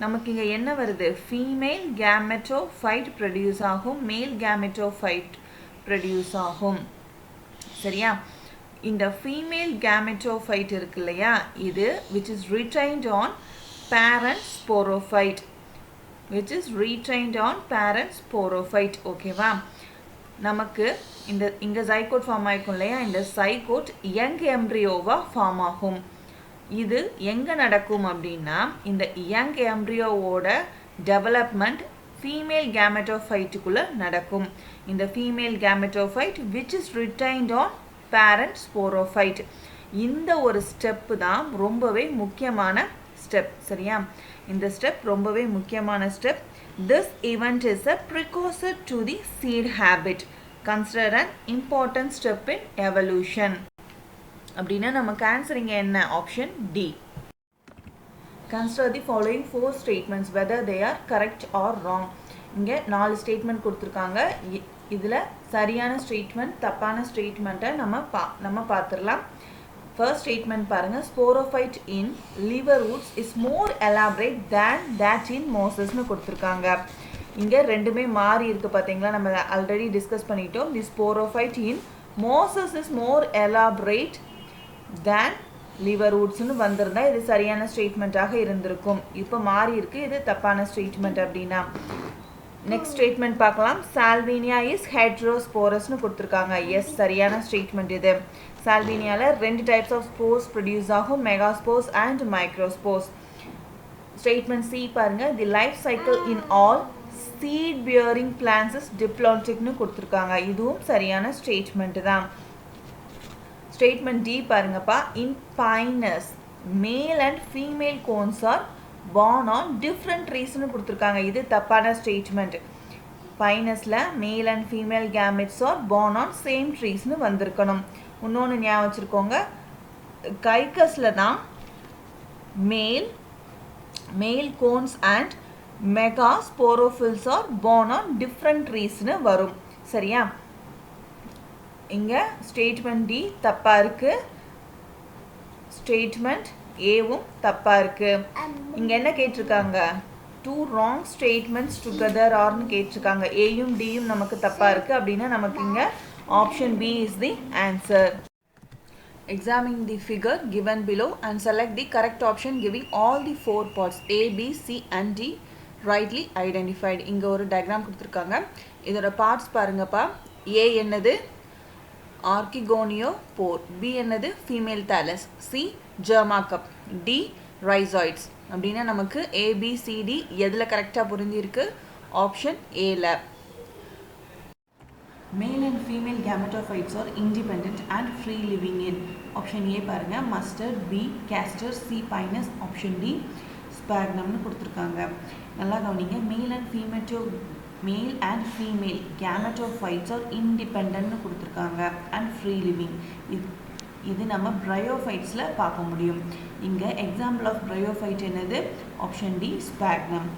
Speaker 1: நமக்கு இங்கே என்ன வருது? ஃபீமேல் கேமெட்டோஃபைட் ப்ரொடியூஸ் ஆகும், மேல் கேமெட்டோஃபைட் ப்ரொடியூஸ் ஆகும். சரியா? இந்த ஃபீமேல் கேமெட்டோஃபைட் இருக்கு இல்லையா, இது which is retained on parent sporophyte, which is retained on parent sporophyte. ஓகேவா? நமக்கு இந்த இங்கே ஜைகோட் ஃபார்ம் ஆகிக்கும் இல்லையா, இந்த ஜைகோட் யங் எம்ப்ரியோவா ஃபார்ம் ஆகும். இது எங்கே நடக்கும் அப்படின்னா இந்த யங் எம்ப்ரியோவோட டெவலப்மெண்ட் ஃபீமேல் கேமெட்டோஃபைட்டுக்குள்ளே நடக்கும். இந்த female gametophyte which is retained on parent sporophyte. இந்த ஒரு ஸ்டெப்பு தான் ரொம்பவே முக்கியமான
Speaker 3: ஸ்டெப். சரியா? இந்த ஸ்டெப் ரொம்பவே முக்கியமான step. This event is a precursor to the seed habit, considered an important step in evolution. அப்படின்னா நமக்கு ஆன்சர் இங்கே என்ன? Option D. Consider the following 4 statements whether they are correct or wrong. இங்கே 4 ஸ்டேட்மெண்ட் கொடுத்துருக்காங்க. இதில் சரியான ஸ்டேட்மெண்ட் தப்பான ஸ்டேட்மெண்ட்டை நம்ம பார்த்துடலாம். ஃபர்ஸ்ட் ஸ்டேட்மெண்ட் பாருங்கள். Sporophyte in liverworts is more elaborate than that in mosses-னு கொடுத்துருக்காங்க. இங்கே ரெண்டுமே மாறி இருக்குது பார்த்தீங்களா? நம்ம ஆல்ரெடி டிஸ்கஸ் பண்ணிட்டோம். The sporophyte in mosses is more elaborate than liverworts-னு வந்திருந்தா இது சரியான ஸ்டேட்மெண்ட்டாக இருந்திருக்கும். இப்போ மாறி இருக்குது, இது தப்பான ஸ்டேட்மெண்ட். அப்படின்னா நெக்ஸ்ட் ஸ்டேட்மெண்ட் பார்க்கலாம். சால்வினியா இஸ் ஹெட்ரோஸ்போரஸ்னு கொடுத்துருக்காங்க. எஸ், சரியான ஸ்டேட்மெண்ட் இது. சால்வினியாவில் 2 டைப்ஸ் ஆஃப் ஸ்போர்ஸ் ப்ரொடியூஸ் ஆகும், megaspores and microspores. Statement C பாருங்கள். The life cycle in all seed bearing plants is டிப்ளான்டிக்னு கொடுத்துருக்காங்க. இதுவும் சரியான ஸ்டேட்மெண்ட் தான். ஸ்டேட்மெண்ட் டி பாருங்கப்பா. In pinus male and female cones are born on different treesனு கொடுத்துருக்காங்க. இது தப்பான ஸ்டேட்மெண்ட். பைனஸில் male and female gametes are born on same ட்ரீஸ்னு வந்திருக்கணும். இன்னொன்று ஞாபகம் வச்சுருக்கோங்க. கைக்கஸில் தான் male cones and mega ஸ்போரோஃபில்ஸ் R born on different treesனு வரும். சரியா? இங்கே ஸ்டேட்மெண்ட் டி தப்பாக இருக்குது. ஸ்டேட்மெண்ட் ஏவும் தப்பாக இருக்குது. இங்கே என்ன கேட்டிருக்காங்க? 2 wrong statements together ஆர்னு கேட்டிருக்காங்க. ஏயும் டியும் நமக்கு தப்பாக இருக்குது. அப்படின்னா நமக்கு இங்கே option B is the answer. Examine the figure given below and select the correct option giving all the 4 parts A, B, C and D rightly identified. இங்கே ஒரு டயக்ராம் கொடுத்துருக்காங்க. இதோட பார்ட்ஸ் பாருங்கப்பா. ஏ என்னது? ஆர்கிகோனியோபோர். பி என்னது? Female thallus. C gemma cup. D rhizoids. அப்படின்னா நமக்கு ஏபிசிடி எதில் கரெக்டாக புரிஞ்சிருக்கு? ஆப்ஷன் ஏல. Male and female gametophytes are independent and free living in. Option A பாருங்கள். Mustard. B castor. C pinus. Option D ஸ்பாக்னம்னு கொடுத்துருக்காங்க. நல்லா கவனிங்க. Male and female gametophytes are இண்டிபெண்ட்னு கொடுத்துருக்காங்க அண்ட் ஃப்ரீ லிவிங். இது நம்ம ப்ரையோஃபைட்ஸில் பார்க்க முடியும். இங்கே எக்ஸாம்பிள் ஆஃப் ப்ரையோஃபைட் என்னது? Option D sphagnum.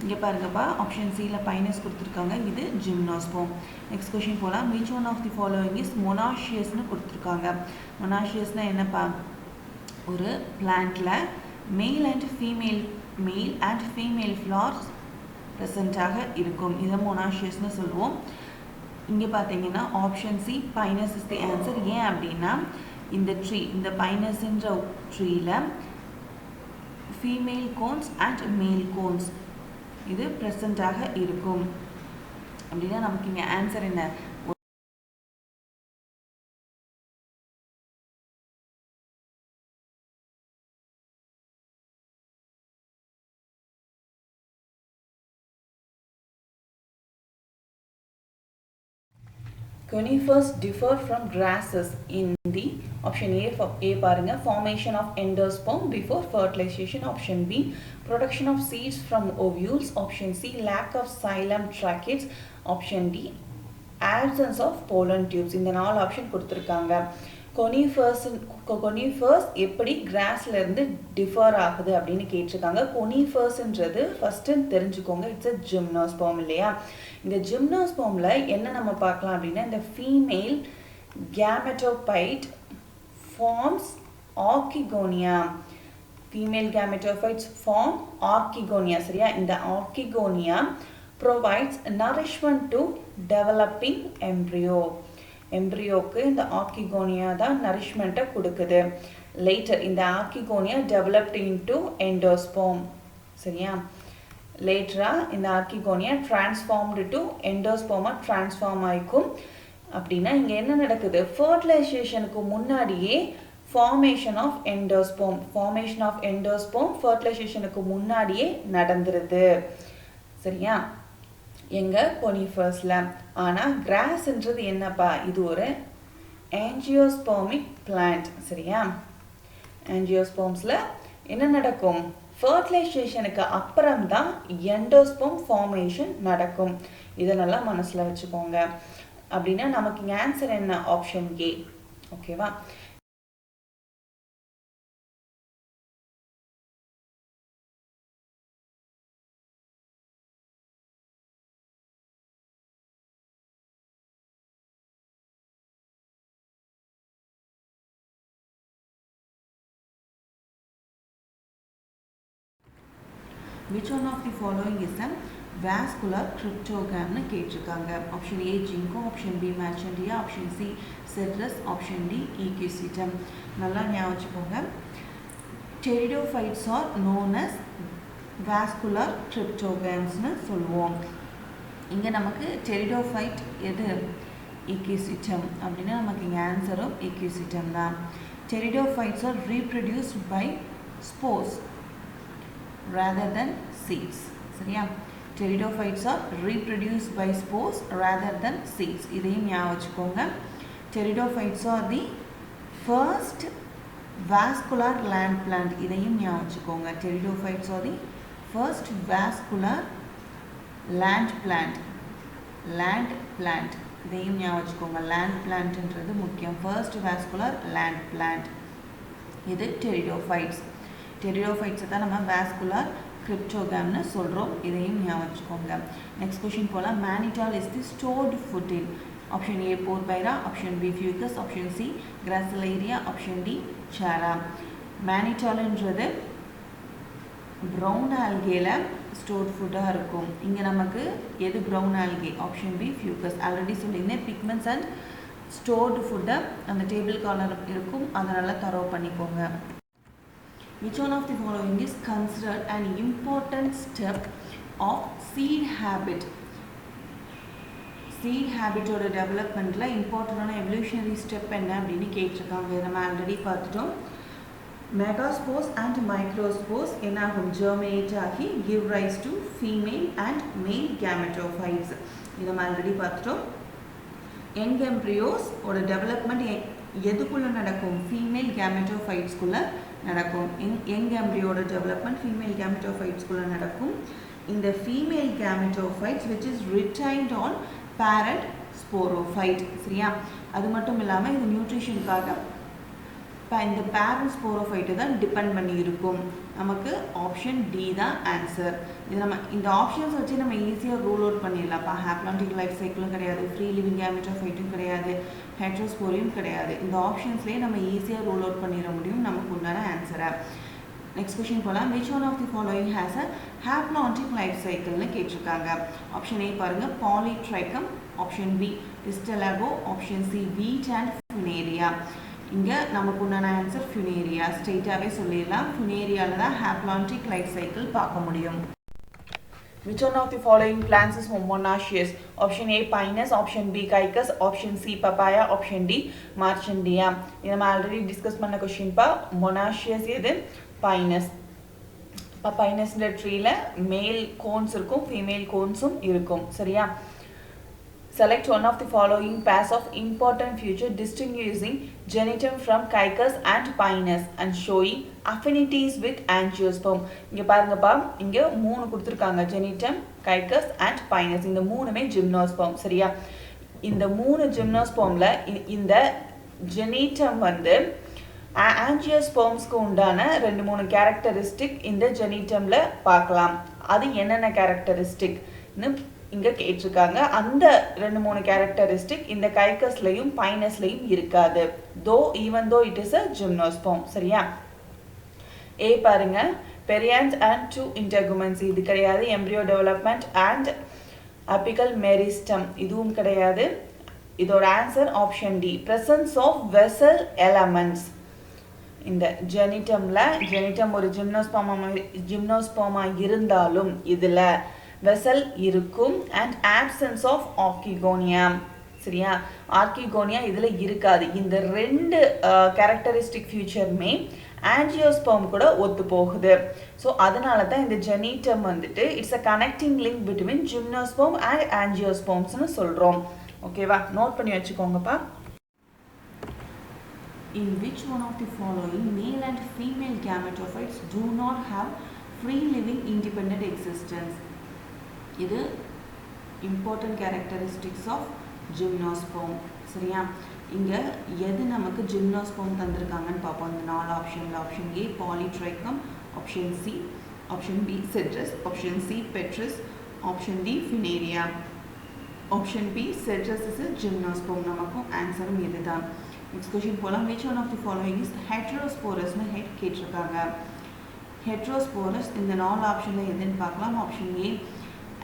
Speaker 3: இங்கே பாருங்கப்பா. ஆப்ஷன் சியில் பைனஸ் கொடுத்துருக்காங்க. இது ஜிம்னோஸ்போம். நெக்ஸ்ட் கொஷின் போகலாம். Which one of the following is மொனாஷியஸ்னு கொடுத்துருக்காங்க. மொனாஷியஸ்னால் என்னப்பா? ஒரு பிளான்ட்டில் மேல் அண்ட் ஃபீமேல் ஃப்ளார்ஸ் ப்ரெசண்ட்டாக இருக்கும். இதை மொனாஷியஸ்னு சொல்லுவோம். இங்கே பார்த்தீங்கன்னா option C Pinus is the answer. ஏன் அப்படின்னா இந்த பைனஸ்ன்ற ட்ரீயில் ஃபீமேல் கோன்ஸ் அண்ட் மேல் கோன்ஸ் இது ப்ரெசண்ட்டாக இருக்கும். அப்படின்னா நமக்கு இங்கே ஆன்சர் என்ன? Conifers differ from grasses in the option A பாருங்க. formation of endosperm before fertilization. option B production of seeds from ovules. option C lack of xylem tracheids. option D absence of pollen tubes. இந்த 4 ஆப்ஷன் கொடுத்துருக்காங்க. கொனிஃபர்ஸ் எப்படி கிராஸ்ல இருந்து டிஃபர் ஆகுது அப்படின்னு கேட்டிருக்காங்க. கொனிஃபர்ஸ்ன்றது ஃபர்ஸ்ட்டு தெரிஞ்சுக்கோங்க. இட்ஸ் அ ஜிம்னோஸ்போம் இல்லையா? இந்த ஜிம்னோஸ்போமில் என்ன நம்ம பார்க்கலாம் அப்படின்னா இந்த female gametophyte forms archegonia. Female gametophytes form archegonia. சரியா? இந்த archegonia provides nourishment to developing embryo. எம்ப்ரியோக்கு இந்த ஆர்கிகோனியா தான் நரிஷ்மெண்ட்டை கொடுக்குது. லேட்டர் இந்த ஆர்கிகோனியா டெவலப்ட் இன்டு எண்டோஸ்போம். சரியா? லேட்டராக இந்த ஆர்கிகோனியா டிரான்ஸ்ஃபார்ம்டு டு எண்டோஸ்போமாக டிரான்ஸ்ஃபார்ம் ஆகிக்கும். அப்படின்னா இங்கே என்ன நடக்குது? ஃபர்டிலைசேஷனுக்கு முன்னாடியே ஃபார்மேஷன் ஆஃப் எண்டோஸ்போம் ஃபர்டிலைசேஷனுக்கு முன்னாடியே நடந்துருது. சரியா? எங்கள் கொனிஃபர்ஸில். ஆனால் கிராஸ்ன்றது என்னப்பா? இது ஒரு ஆஞ்சியோஸ்போமிக் பிளான்ட். சரியா? ஆஞ்சியோஸ்போம்ஸில் என்ன நடக்கும்?
Speaker 1: ஃபர்டிலைசேஷனுக்கு அப்புறம் தான் எண்டோஸ்பெர்ம் ஃபார்மேஷன் நடக்கும். இதை நல்லா மனசில் வச்சுக்கோங்க. அப்படின்னா நமக்கு இங்கே ஆன்சர் என்ன? ஆப்ஷன் ஏ. ஓகேவா? Which one of the following is a vascular cryptogamனு கேட்டிருக்காங்க. Option A ginkgo, option B marchantia, option C cedrus, option D equisetum. நல்லா ஞாபகம் வச்சுக்கோங்க. Pteridophytes are known as vascular cryptogams-னு சொல்லுவோம். இங்கே நமக்கு pteridophyte எது? ஈக்யூசிட்டம். அப்படின்னா நமக்கு இங்கே ஆன்சரும் ஈக்யூசிட்டம் தான். Pteridophytes are reproduced by spores rather than seeds. சரியா? Pteridophytes are reproduced by spores rather than seeds. இதையும் ஞாபகம் வச்சுக்கோங்க. Pteridophytes are the first vascular land plant. இதையும் ஞாபகம் வச்சுக்கோங்க. Pteridophytes are the first vascular land plant. இதையும் ஞாபகம் வச்சுக்கோங்க. land plantன்றது முக்கியம். first vascular land plant. இது Pteridophytes. Pteridophytes தான் நம்ம vascular cryptogamனு சொல்கிறோம். இதையும் ஞாபகம் வச்சுக்கோங்க. நெக்ஸ்ட் கொஷின் போகலாம். mannitol is the stored food in option A porphyra, option B fucus, option C gracilaria, option D chara. mannitolன்றது ப்ரௌன் ஆல்கேல ஸ்டோர்ட் ஃபுட்டாக இருக்கும். இங்கே நமக்கு எது brown algae? Option B fucus. Already சொல்லியிருந்தேன் பிக்மெண்ட்ஸ் அண்ட் ஸ்டோர்டு ஃபுட்டை அந்த டேபிள் கார்னர் இருக்கும், அதை நல்லா தரவு பண்ணிக்கோங்க. Which one of the following is considered an important step of seed habit? Seed habit ஓட டெவலப்மெண்ட்டில் இம்பார்ட்டண்டான எவல்யூஷனரி ஸ்டெப் என்ன அப்படின்னு கேட்டிருக்காங்க. நம்ம ஆல்ரெடி பார்த்துட்டோம். மெகாஸ்போர்ஸ் அண்ட் மைக்ரோஸ்போர்ஸ் என்ன ஆகும்? ஜெர்மினேட் ஆகி give rise to female and male gametophytes. இது நம்ம ஆல்ரெடி பார்த்துட்டோம். யங் எம்ப்ரியோஸ் ஓட டெவலப்மெண்ட் எதுக்குள்ளே நடக்கும்? ஃபீமேல் கேமெட்டோஃபைட்ஸ்குள்ளே நடக்கும். யங் எம்ப்ரியோட டெவலப்மெண்ட் ஃபீமேல் கேமெட்டோஃபைட்ஸ்குள்ளே நடக்கும். இந்த female கேமெட்டோஃபைட்ஸ் which is retained on parent sporophyte. சரியா? அது மட்டும் இல்லாமல் இது நியூட்ரிஷனுக்காக இந்த பேரண்ட் ஸ்போரோஃபைட்டை தான் டிபெண்ட் பண்ணி இருக்கும். நமக்கு ஆப்ஷன் டி தான் ஆன்சர். இது நம்ம இந்த ஆப்ஷன்ஸ் வச்சு நம்ம ஈஸியாக ரூல் அவுட் பண்ணிடலாம்ப்பா. ஹாப்ளான்டிக் லைஃப் சைக்கிளும் கிடையாது, ஃப்ரீ லிவிங் கேமெட்டோஃபைட்டும் கிடையாது, ஹெட்ரோஸ்போரியும் கிடையாது. இந்த ஆப்ஷன்ஸ்லேயே நம்ம ஈஸியாக ரூல் அவுட் பண்ணிட முடியும் நமக்கு உண்டான ஆன்சரை. நெக்ஸ்ட் கொஸ்டின் போகலாம். Which one of the following has a haplontic life சைக்கிள்னு கேட்டிருக்காங்க. ஆப்ஷன் ஏ பாருங்கள் பாலிட்ரைக்கம், ஆப்ஷன் பி டிஸ்டலாகோ, option C wheat and funaria. இங்கே நமக்கு உண்டான ஆன்சர் ஃபினேரியா. ஸ்ட்ரெயிட்டாகவே சொல்லிடலாம். ஃபினேரியாவில் தான் ஹாப்ளான்டிக் லைஃப் சைக்கிள் பார்க்க முடியும். Which one of the following plants is monoecious? Option A Pinus, option B Caicus, option C Papaya, option D Marchandia. இது நம்ம ஆல்ரெடி டிஸ்கஸ் பண்ண கொஸ்டின் பா. monoecious எது? Pinus. இப்போ பைனஸ்ன்ற ட்ரீல மேல் கோன்ஸ் இருக்கும், ஃபீமேல் கோன்ஸும் இருக்கும். சரியா? Select one of the following pairs of important feature distinguishing genitum from Caicus and Pinus and showing affinities with angiosperm. இங்கே பாருங்கப்பா, இங்கே 3 கொடுத்துருக்காங்க. ஜெனிட்டம், கைக்கஸ் அண்ட் பைனஸ். இந்த 3மே ஜிம்னோஸ்பெர்ம். சரியா? இந்த 3 ஜிம்னோஸ்பெர்மில் இந்த ஜெனிட்டம் வந்து ஆஞ்சியோஸ்பெர்ம்ஸ்க்கு உண்டான 2-3 கேரக்டரிஸ்டிக் இந்த ஜெனிட்டமில் பார்க்கலாம். அது என்னென்ன கேரக்டரிஸ்டிக்னு இங்கே கேட்டிருக்காங்க. அந்த 2-3 கேரக்டரிஸ்டிக் இந்த கைக்கஸ்லையும் பைனஸ்லையும் இருக்காது. Even though it is a gymnosperm. சரியா? ஏ பாருங்க, பெரியான்ஸ் அண்ட் 2 இன்டர்குமென்சி. இது கிடையாது. Embryo development and apical meristem, இதுவும் கிடையாது. இதோட answer option D presence of vessel elements. இந்த ஜெனிட்டம் ஒரு ஜிம்னோஸ்பெர்மா இருந்தாலும் இதில் வெசல் இருக்கும் அண்ட் ஆப்சன்ஸ் ஆஃப் ஆர்கிகோனியா. சரியா? ஆர்கிகோனியா இதில் இருக்காது. இந்த 2 கேரக்டரிஸ்டிக் ஃபியூச்சருமே ஆஞ்சியோஸ்பெர்ம் கூட ஒத்து போகுது. ஸோ அதனால தான் இந்த ஜெனிட்டம் வந்துட்டு it's a connecting link between gymnosperm and ஆஞ்சியோஸ்பெர்ம்ஸ்னு சொல்கிறோம். ஓகேவா? நோட் பண்ணி வச்சுக்கோங்கப்பா. In which one of the following male and female gametophytes do not have free living independent existence. இது இம்பார்ட்டன்ட் கேரக்டரிஸ்டிக்ஸ் ஆஃப் ஜிம்னோஸ்போம். சரியா, இங்கே எது நமக்கு ஜிம்னோஸ்போம் தந்திருக்காங்கன்னு பார்ப்போம். இந்த 4 ஆப்ஷனில் option A polytrichum, option C, option B cedrus, option C பெட்ரஸ், option D funaria. Option B cedrus is gymnosperm. நமக்கும் ஆன்சரும் இதுதான். நெக்ஸ்ட் கொஸ்டின் போகலாம். Which one of the following is ஹெட்ரோஸ்போரஸ்னு கேட்டிருக்காங்க. ஹெட்ரோஸ்போரஸ் இந்த 4 ஆப்ஷனில் எதுன்னு பார்க்கலாம். Option A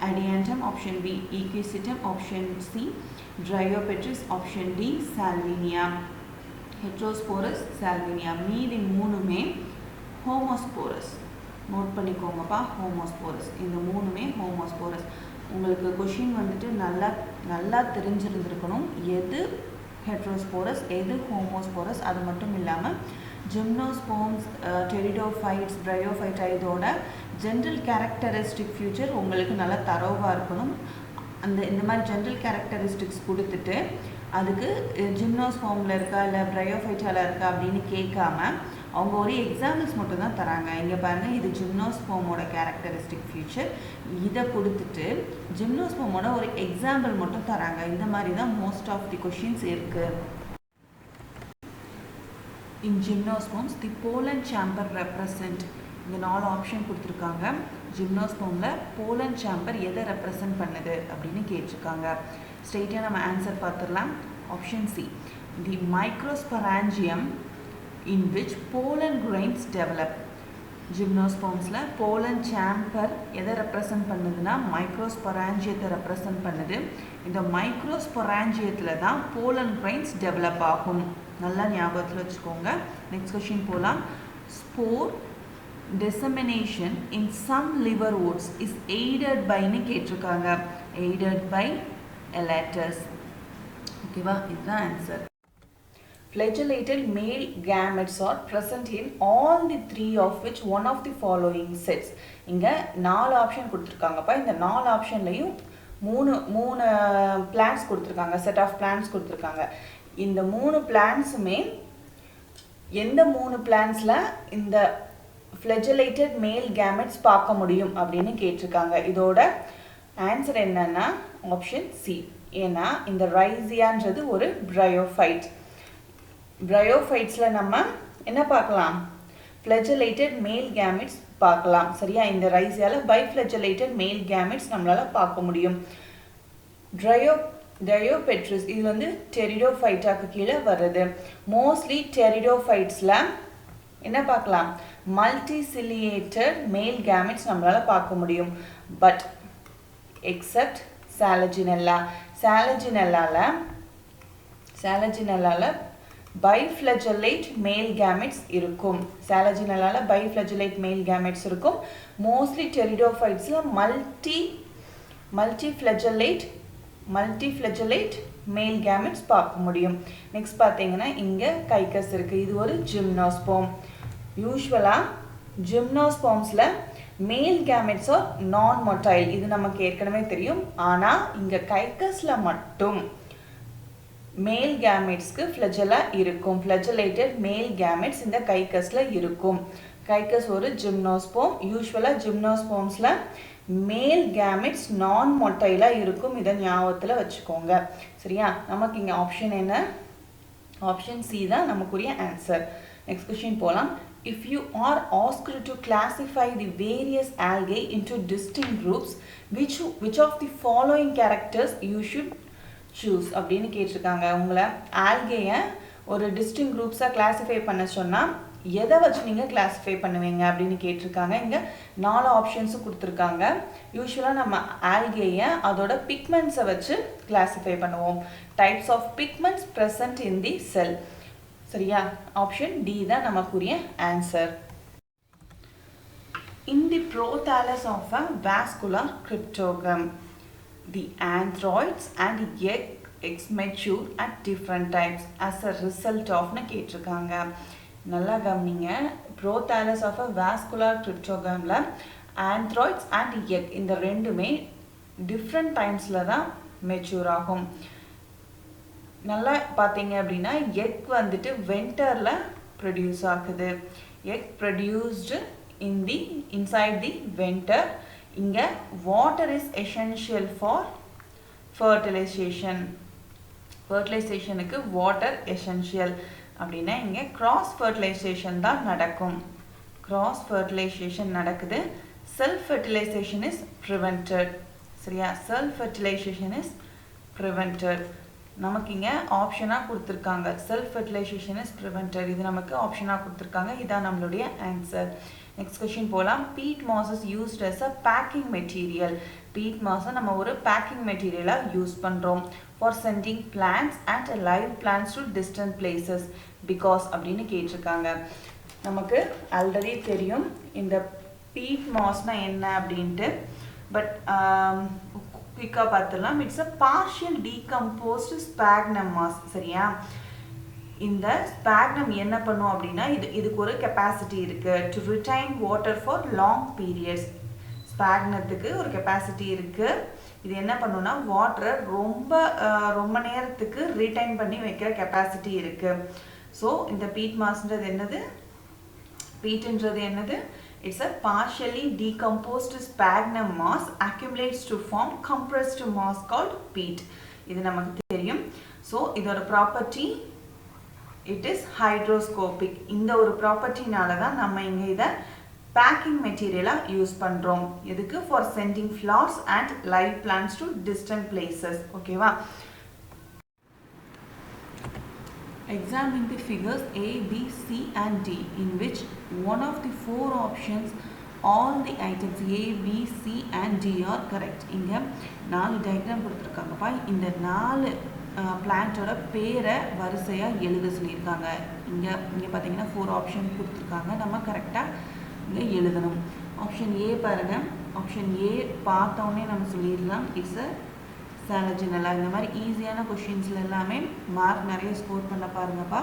Speaker 1: adiantum, option B equisetum, option C Dryopetris, option D Salvinia. Heterosporus, Salvinia. மீதி மூணுமே ஹோமோஸ்போரஸ். நோட் பண்ணிக்கோங்கப்பா, ஹோமோஸ்போரஸ். இந்த மூணுமே ஹோமோஸ்போரஸ். உங்களுக்கு கொஷின் வந்துட்டு நல்லா தெரிஞ்சிருந்துருக்கணும் எது ஹெட்ரோஸ்போரஸ் எது ஹோமோஸ்போரஸ். அது மட்டும் இல்லாமல் ஜிம்னோஸ்போம்ஸ், டெரிடோஃபைட்ஸ், ப்ரையோஃபைட் இதோட ஜென்ரல் கேரக்டரிஸ்டிக் ஃபியூச்சர் உங்களுக்கு நல்லா தரோவாக இருக்கணும். இந்த மாதிரி ஜென்ரல் கேரக்டரிஸ்டிக்ஸ் கொடுத்துட்டு அதுக்கு ஜிம்னோஸ்போமில் இருக்கா இல்லை ப்ரையோஃபைட்டால் இருக்கா அப்படின்னு கேட்காம அவங்க ஒரு எக்ஸாம்பிள்ஸ் மட்டும் தான் தராங்க. இங்கே பாருங்கள், இது ஜிம்னோஸ்போமோட கேரக்டரிஸ்டிக் ஃபியூச்சர். இதை கொடுத்துட்டு ஜிம்னோஸ்போமோட ஒரு எக்ஸாம்பிள் மட்டும் தராங்க. இந்த மாதிரி தான் மோஸ்ட் ஆஃப் தி கொஷின்ஸ் இருக்குது. In gymnosperms, the pollen chamber represent. இந்த 4 ஆப்ஷன் கொடுத்துருக்காங்க. ஜிம்னோஸ்போமில் போலன் சாம்பர் எதை ரெப்ரசன்ட் பண்ணுது அப்படின்னு கேட்டிருக்காங்க. ஸ்ட்ரெயிட்டாக நம்ம ஆன்சர் பார்த்துடலாம். Option C the microsporangium in which pollen grains develop. ஜிம்னோஸ்போம்ஸில் போலன் சாம்பர் எதை ரெப்ரசன்ட் பண்ணுதுன்னா மைக்ரோஸ்பொராஞ்சியத்தை ரெப்ரசன்ட் பண்ணுது. இந்த மைக்ரோஸ்பொராஞ்சியத்தில் தான் போலன் கிரெயின்ஸ் டெவலப் ஆகும். நல்லா ஞாபகத்தில் வச்சுக்கோங்க. நெக்ஸ்ட் கொஸ்டின் போகலாம். Spore dissemination in some liverworts is aided byன்னு கேட்டிருக்காங்க. aided by elatus. ஓகேவா, இதுதான் answer. Flagellated male gametes are present in all the 3 of which one of the following sets. இங்கே 4 ஆப்ஷன் கொடுத்துருக்காங்கப்பா. இந்த 4 ஆப்ஷன்லையும் மூணு பிளான்ஸ் கொடுத்துருக்காங்க, செட் ஆஃப் பிளான்ஸ் கொடுத்துருக்காங்க. இந்த 3 பிளான்ஸுமே எந்த 3 பிளான்ஸில் இந்த ஃப்ளெஜலேட்டட் மேல் கேமெட்ஸ் பார்க்க முடியும் அப்படின்னு கேட்டிருக்காங்க. இதோட ஆன்சர் என்னன்னா ஆப்ஷன் சி. ஏன்னா இந்த ரைசியான்றது ஒரு ப்ரையோஃபைட். ப்ரையோஃபைட்ஸில் நம்ம என்ன பார்க்கலாம்? ஃப்ளெஜலேட்டட் மேல் கேமெட்ஸ் பார்க்கலாம். சரியா, இந்த ரைசியாவில் பைஃப்ளெஜலேட்டட் மேல் கேமெட்ஸ் நம்மளால் பார்க்க முடியும். Dryopetris இது வந்து டெரிடோஃபைட்டாக்கு கீழே வருது. மோஸ்ட்லி டெரிடோஃபைட்ஸில் என்ன பார்க்கலாம்? மல்டிசிலியேட்டட் மேல் கேமெட்ஸ் நம்மளால் பார்க்க முடியும். பட் எக்ஸப்ட் சாலஜினெல்லாவில் பைஃப்ளெஜலேட் மேல் கேமெட்ஸ் இருக்கும். சாலஜினெல்லாவில் பைஃப்ளெஜலேட் மேல் கேமெட்ஸ் இருக்கும். மோஸ்ட்லி டெரிடோஃபைட்ஸில் மல்டிஃப்ளெஜலேட் மேல் கேமெட்ஸ் பார்க்க முடியும். நெக்ஸ்ட் பார்த்தீங்கன்னா இங்கே கைக்கஸ் இருக்குது. இது ஒரு ஜிம்னோஸ்போம். யூஸ்வலாக ஜிம்னோஸ்போம்ஸில் மேல் கேமெட்ஸ் ஆர் நான் மொட்டைல். இது நமக்கு ஏற்கனவே தெரியும். ஆனால் இங்கே கைக்கஸில் மட்டும் மேல் கேமெட்ஸ்க்கு ஃப்ளெஜலா இருக்கும். ஃப்ளெஜலேட்டட் மேல் கேமெட்ஸ் இந்த கைக்கஸில் இருக்கும். கைக்கஸ் ஒரு ஜிம்னோஸ்போம். யூஸ்வலாக ஜிம்னோஸ்போம்ஸில் மேல் கேமெட்ஸ் நான் மொட்டைலாக இருக்கும். இதை ஞாபகத்தில் வச்சுக்கோங்க. சரியா, நமக்கு இங்கே ஆப்ஷன் என்ன? ஆப்ஷன் சி தான் நமக்குரிய ஆன்சர். நெக்ஸ்ட் கொஸ்டின் போகலாம். If you are asked to classify the various algae into distinct groups, which of the following characters you should choose அப்படின்னு கேட்டிருக்காங்க. உங்களை ஆல்கேயை ஒரு டிஸ்டிங் குரூப்ஸாக கிளாஸிஃபை பண்ண சொன்னால் எதை வச்சு நீங்கள் கிளாஸிஃபை பண்ணுவீங்க அப்படின்னு கேட்டிருக்காங்க. இங்கே 4 ஆப்ஷன்ஸும் கொடுத்துருக்காங்க. யூஸ்வலாக நம்ம ஆல்கேயை அதோட பிக்மெண்ட்ஸை வச்சு கிளாஸிஃபை பண்ணுவோம். Types of pigments present in the cell. சரியா, ஆப்ஷன் டி தான் நமக்குரிய answer. In the prothallus of a vascular cryptogam, the anthroids and eggs mature at different times as a result of னு கேட்டிருக்காங்க. நல்லா கவனிங்க. prothallus of a vascular cryptogamல anthroids and egg இந்த ரெண்டுமே டிஃப்ரெண்ட் டைம்ஸில் தான் மெச்சூர் ஆகும். நல்லா பார்த்தீங்க அப்படின்னா எக் வந்துட்டு வின்டரில் ப்ரொடியூஸ் ஆகுது. Egg produced inside the venter. இங்க water is essential for fertilization. fertilizationக்கு water essential அப்படின்னா இங்க cross fertilization தான் நடக்கும். cross fertilization நடக்குது. self fertilization is prevented. சரியா? self fertilization is prevented. நமக்கு இங்க ஆப்ஷனா கொடுத்திருக்காங்க. self fertilization is prevented. இது நமக்கு ஆப்ஷனா கொடுத்திருக்காங்க. இதான் நம்மளுடைய ஆன்சர். நெக்ஸ்ட் क्वेश्चन போலாம். peat moss is used as a packing material. peat moss நம்ம ஒரு packing material யூஸ் பண்றோம் for sending plants and live plants to distant places because அப்படினு கேட்டிருக்காங்க. நமக்கு ஆல்ரெடி தெரியும் இந்த peat mossனா என்ன அப்படினு. பட் குயிக்கா பார்த்தலாம். It's a partial decomposed sphagnum moss. சரியா? இந்த ஸ்பாக்னம் என்ன பண்ணும் அப்படின்னா இதுக்கு ஒரு கெப்பாசிட்டி இருக்கு to retain water for long periods. ஸ்பாக்னத்துக்கு ஒரு கெப்பாசிட்டி இருக்கு. இது என்ன பண்ணும்னா வாட்டரை ரொம்ப நேரத்துக்கு ரிட்டைன் பண்ணி வைக்கிற கெப்பாசிட்டி இருக்கு. ஸோ இந்த பீட் மாஸ்ன்றது என்னது? பீட்ன்றது என்னது? It's a partially decomposed sphagnum moss accumulates to form compressed moss called peat. இது நமக்கு தெரியும். ஸோ இதோட ப்ராப்பர்ட்டி it is hydroscopic. இந்த ஒரு ப்ராப்பர்ட்டினால தான் நம்ம இங்க இதை பேக்கிங் மெட்டீரியலா யூஸ் பண்றோம். எதுக்கு? for sending flowers and live plants to distant places. ஓகேவா? Examine the figures A, B, C and D in which one of the four options all the items A, B, C and D are correct. இங்க 4 டயக்ராம் கொடுத்திருக்காங்கப்பா. இந்த 4 பிளான்ட்டோட பேரை வரிசையா எழுத சொல்லியிருக்காங்க. இங்க பாத்தீங்கன்னா 4 ஆப்ஷன் கொடுத்திருக்காங்க. நம்ம கரெக்டா இங்க எழுதணும். ஆப்ஷன் A பாருங்க. ஆப்ஷன் A பார்த்தோன்னே நம்ம சொல்லிடலாம் இட்ஸ் a சாலஜினலா. இந்த மாதிரி ஈஸியான கொஷின்ஸ்ல எல்லாமே மார்க் நிறைய ஸ்கோர் பண்ண பாருங்கப்பா.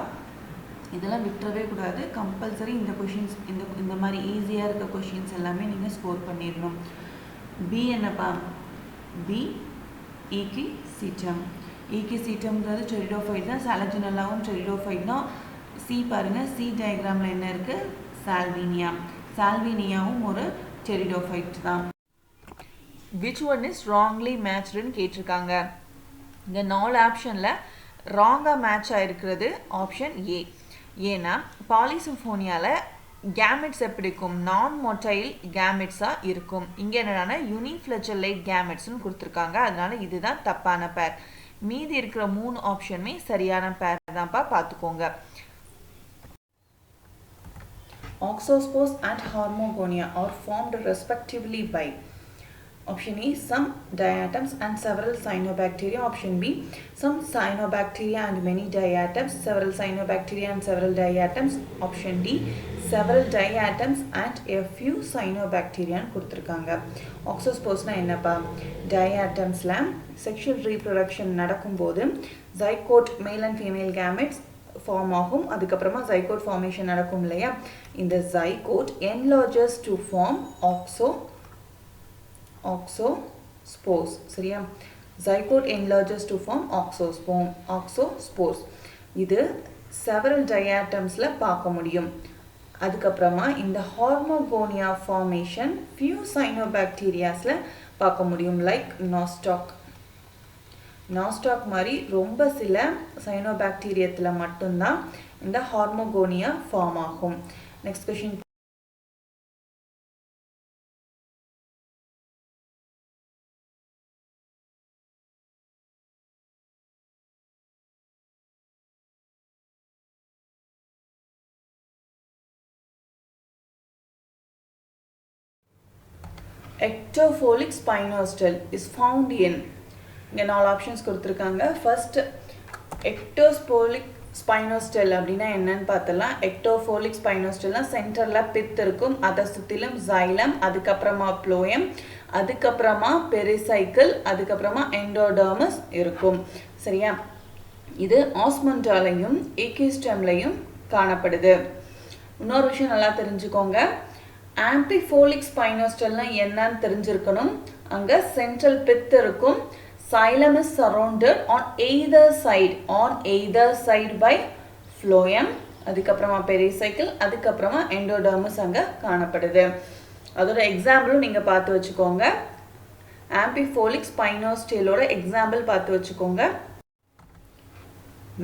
Speaker 1: இதெல்லாம் விட்டுறவே கூடாது. கம்பல்சரி இந்த கொஷின்ஸ் இந்த மாதிரி ஈஸியா இருக்க கொஷின்ஸ் எல்லாமே நீங்க ஸ்கோர் பண்ணிடணும். பி என்னப்பா? பி ஈக்கிசீட்டம். ஈக்கிசீட்டம்ன்றது டெரிடோஃபைட் தான். சாலஜினலாவும் டெரிடோஃபைட் தான். சி பாருங்க. சி டயக்ராம்ல என்ன இருக்கு? சால்வினியா. சால்வினியாவும் ஒரு டெரிடோஃபைட் தான். which one is wrongly matched ன்னு கேட்டிருக்காங்க. இந்த 4 ஆப்ஷன்ல ராங்கா மேட்ச் ஆயிருக்கிறது ஆப்ஷன் ஏ. ஏன்னா பாலிசிம்போனியால கேமெட்ஸ் எப்படி இருக்கும்? நான் மொட்டைல் கேமெட்ஸா இருக்கும். இங்க என்னன்னா யூனிஃப்ளஜெல்லைட் கேமெட்ஸ்னு கொடுத்திருக்காங்க. அதனால இதுதான் தப்பான பேர். மீதி இருக்கிற 3 ஆப்ஷனுமே சரியான பேர் தான்ப்பா, பார்த்துக்கோங்க. Oxospores and Hormogonia are formed respectively by option A some diatoms and several cyanobacteria, option B some cyanobacteria and many diatoms, several cyanobacteria and several diatoms, option D several diatoms and a few cyanobacteria கொடுத்திருக்காங்க. Oxosporesனா என்னப்பா? diatomsல sexual reproduction நடக்கும்போது zygote male and female gametes form ஆகும். அதுக்கப்புறமா zygote formation நடக்கும் இல்லையா? இந்த zygote enlarges to form oxospores. சரியா? zygote enlarges to form oxospores. இது several diatomsல பார்க்க முடியும். அதுக்கப்புறமா இந்த Hormogonia formation few cyanobacteriasல பார்க்க முடியும். like nostoc மாதிரி ரொம்ப சில சைனோபாக்டீரியத்துல மட்டும்தான் இந்த ஹார்மோகோனியா ஃபார்ம் ஆகும். Next question. ectofolic spinostal is found in. இங்க 4 ஆப்ஷன்ஸ் கொடுத்திருக்காங்க. ஃபர்ஸ்ட் எக்டோஸ்போலிக் ஸ்பைனோஸ்டெல் அப்படின்னா என்னன்னு பார்த்தலாம். எக்டோஃபோலிக் ஸ்பைனோஸ்டெல்னா சென்டர்ல பித் இருக்கும், அதை சுத்திலும் சைலம், அதுக்கப்புறமா ப்ளோயம், அதுக்கப்புறமா பெரிசைக்கிள், அதுக்கப்புறமா எண்டோடர்மஸ் இருக்கும். சரியா? இது ஆஸ்மண்டாலையும் ஈக்கிஸ்டம்லையும் காணப்படுது. இன்னொரு விஷயம் நல்லா தெரிஞ்சுக்கோங்க. ஆம்பிஃபோலிக் ஸ்பைனோஸ்டெல்னா என்னன்னு தெரிஞ்சிருக்கணும். அங்க சென்ட்ரல் பித் இருக்கும். Xylem is surrounded on either side by phloem, அதுக்கப்புறமா பெரிசைக்கிள், அதுக்கப்புறமா எண்டோடர்மஸ் அங்கே காணப்படுது. அதோட எக்ஸாம்பிளும் நீங்கள் பார்த்து வச்சுக்கோங்க. ஆம்பிஃபோலிக் ஸ்பைனோஸ்டேலோட எக்ஸாம்பிள் பார்த்து வச்சுக்கோங்க.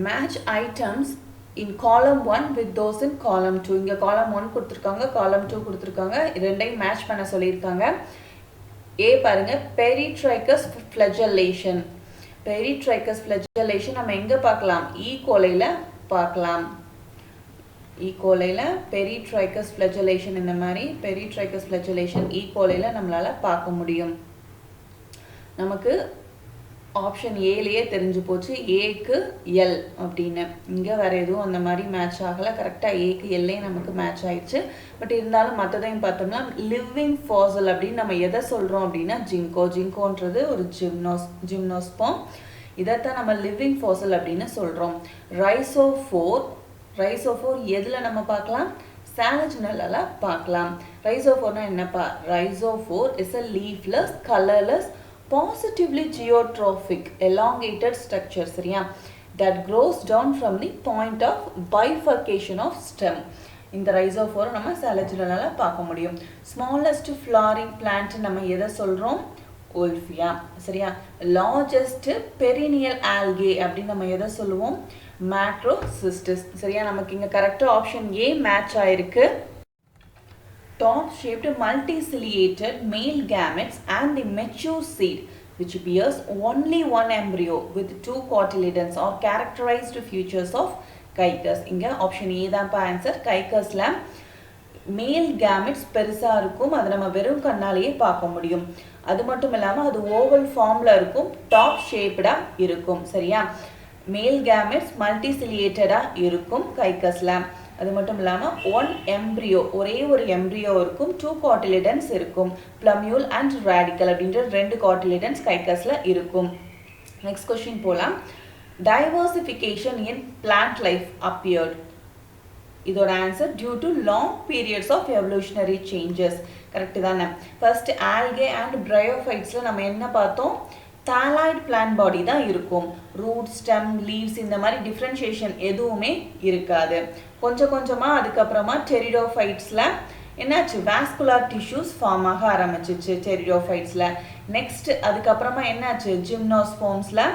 Speaker 1: மேட்ச் ஐட்டம்ஸ் இன் காலம் 1 வித் தோஸ் இன் காலம் 2. இங்கே காலம் 1 கொடுத்துருக்காங்க, காலம் 2 கொடுத்துருக்காங்க. ரெண்டையும் மேட்ச் பண்ண சொல்லியிருக்காங்க. ஏ பாருங்க, பெரிட்ரைக்கஸ் ஃப்ளஜெல்லேஷன். பெரிட்ரைக்கஸ் ஃப்ளஜெல்லேஷன் நம்ம எங்கே பார்க்கலாம்? ஈகோலையில் பார்க்கலாம். ஈகோலையில் பெரிட்ரைக்கஸ் ஃப்ளஜெல்லேஷன், இந்த மாதிரி பெரிட்ரைக்கஸ் ஃப்ளஜெல்லேஷன் ஈகோலையில் நம்மளால் பார்க்க முடியும். நமக்கு ஆப்ஷன் ஏலேயே தெரிஞ்சு போச்சு, ஏக்கு எல் அப்படின்னு. இங்கே வேறு எதுவும் அந்த மாதிரி மேட்ச் ஆகலை. கரெக்டாக ஏக்கு எல்லே நமக்கு மேட்ச் ஆயிடுச்சு. பட் இருந்தாலும் மற்றதையும் பார்த்தோம்னா லிவிங் ஃபாசல் அப்படின்னு நம்ம எதை சொல்கிறோம் அப்படின்னா ஜிங்கோ. ஜிங்கோன்றது ஒரு ஜிம்னோஸ்போம். இதைத்தான் நம்ம லிவிங் ஃபாசல் அப்படின்னு சொல்கிறோம். ரைசோஃபோர் எதில் நம்ம பார்க்கலாம்? சாலஜினலால பார்க்கலாம். ரைசோஃபோர்னா என்னப்பா? ரைசோஃபோர் is a leafless, colorless, positively geotrophic, elongated structure, சரியா? That grows down from the point of bifurcation of stem. இந்த ரைசோஃபோரை நம்ம சாலஜினலால பார்க்க முடியும். ஸ்மாலஸ்ட் ஃப்ளாரிங் பிளான்ட் நம்ம எதை சொல்கிறோம்? ஓல்ஃபியா, சரியா? லார்ஜஸ்ட் பெரினியல் ஆல்கே அப்படின்னு நம்ம எதை சொல்லுவோம்? மேக்ரோசிஸ்டஸ், சரியா? நமக்கு இங்கே கரெக்டாக ஆப்ஷன் ஏ மேட்ச் ஆயிருக்கு. Top shaped multiciliated male gametes and the mature seed which bears only one embryo with 2 cotyledons are characterized features of caicus. இங்க ஆப்ஷன் ஏ தான் ஆன்சர். caicusல மேல் கேமெட்ஸ் பெருசா இருக்கும், அதை நம்ம வெறும் கண்ணாலேயே பார்க்க முடியும். அது மட்டும் இல்லாமல் அது ஓவல் ஃபார்ம்ல இருக்கும், டாப் ஷேப்டா இருக்கும், சரியா? மேல் கேமெட்ஸ் மல்டிசிலியேட்டடா இருக்கும் caicusல. அது மட்டும் இல்லாமல் 1 எம்ப்ரியோ, ஒரே ஒரு எம்ப்ரியோ இருக்கும், 2 காட்டிலிடன்ஸ் இருக்கும். பிளமியூல் அண்ட் ரேடிக்கல் அப்படின்ற 2 காட்டிலிடன்ஸ் கைக்கஸ்ல இருக்கும். நெக்ஸ்ட் கொஸ்டின் போகலாம். Diversification in plant life appeared. இதோட answer due to long periods of evolutionary changes. Correct தானே? ஃபர்ஸ்ட் ஆல்கே அண்ட் பிரையோஃபைட்ஸில் நம்ம என்ன பார்த்தோம்? தாலாய்டு பிளான்ட் பாடி தான் இருக்கும். ரூட், ஸ்டெம், லீவ்ஸ் இந்த மாதிரி டிஃப்ரென்ஷியேஷன் எதுவுமே இருக்காது. கொஞ்சம் கொஞ்சமாக அதுக்கப்புறமா டெரிடோஃபைட்ஸில் என்னாச்சு? வாஸ்குலார் டிஷ்யூஸ் ஃபார்ம் ஆக ஆரம்பிச்சிச்சு டெரிடோஃபைட்ஸில். நெக்ஸ்ட் அதுக்கப்புறமா என்னாச்சு? ஜிம்னோஸ்போம்ஸில்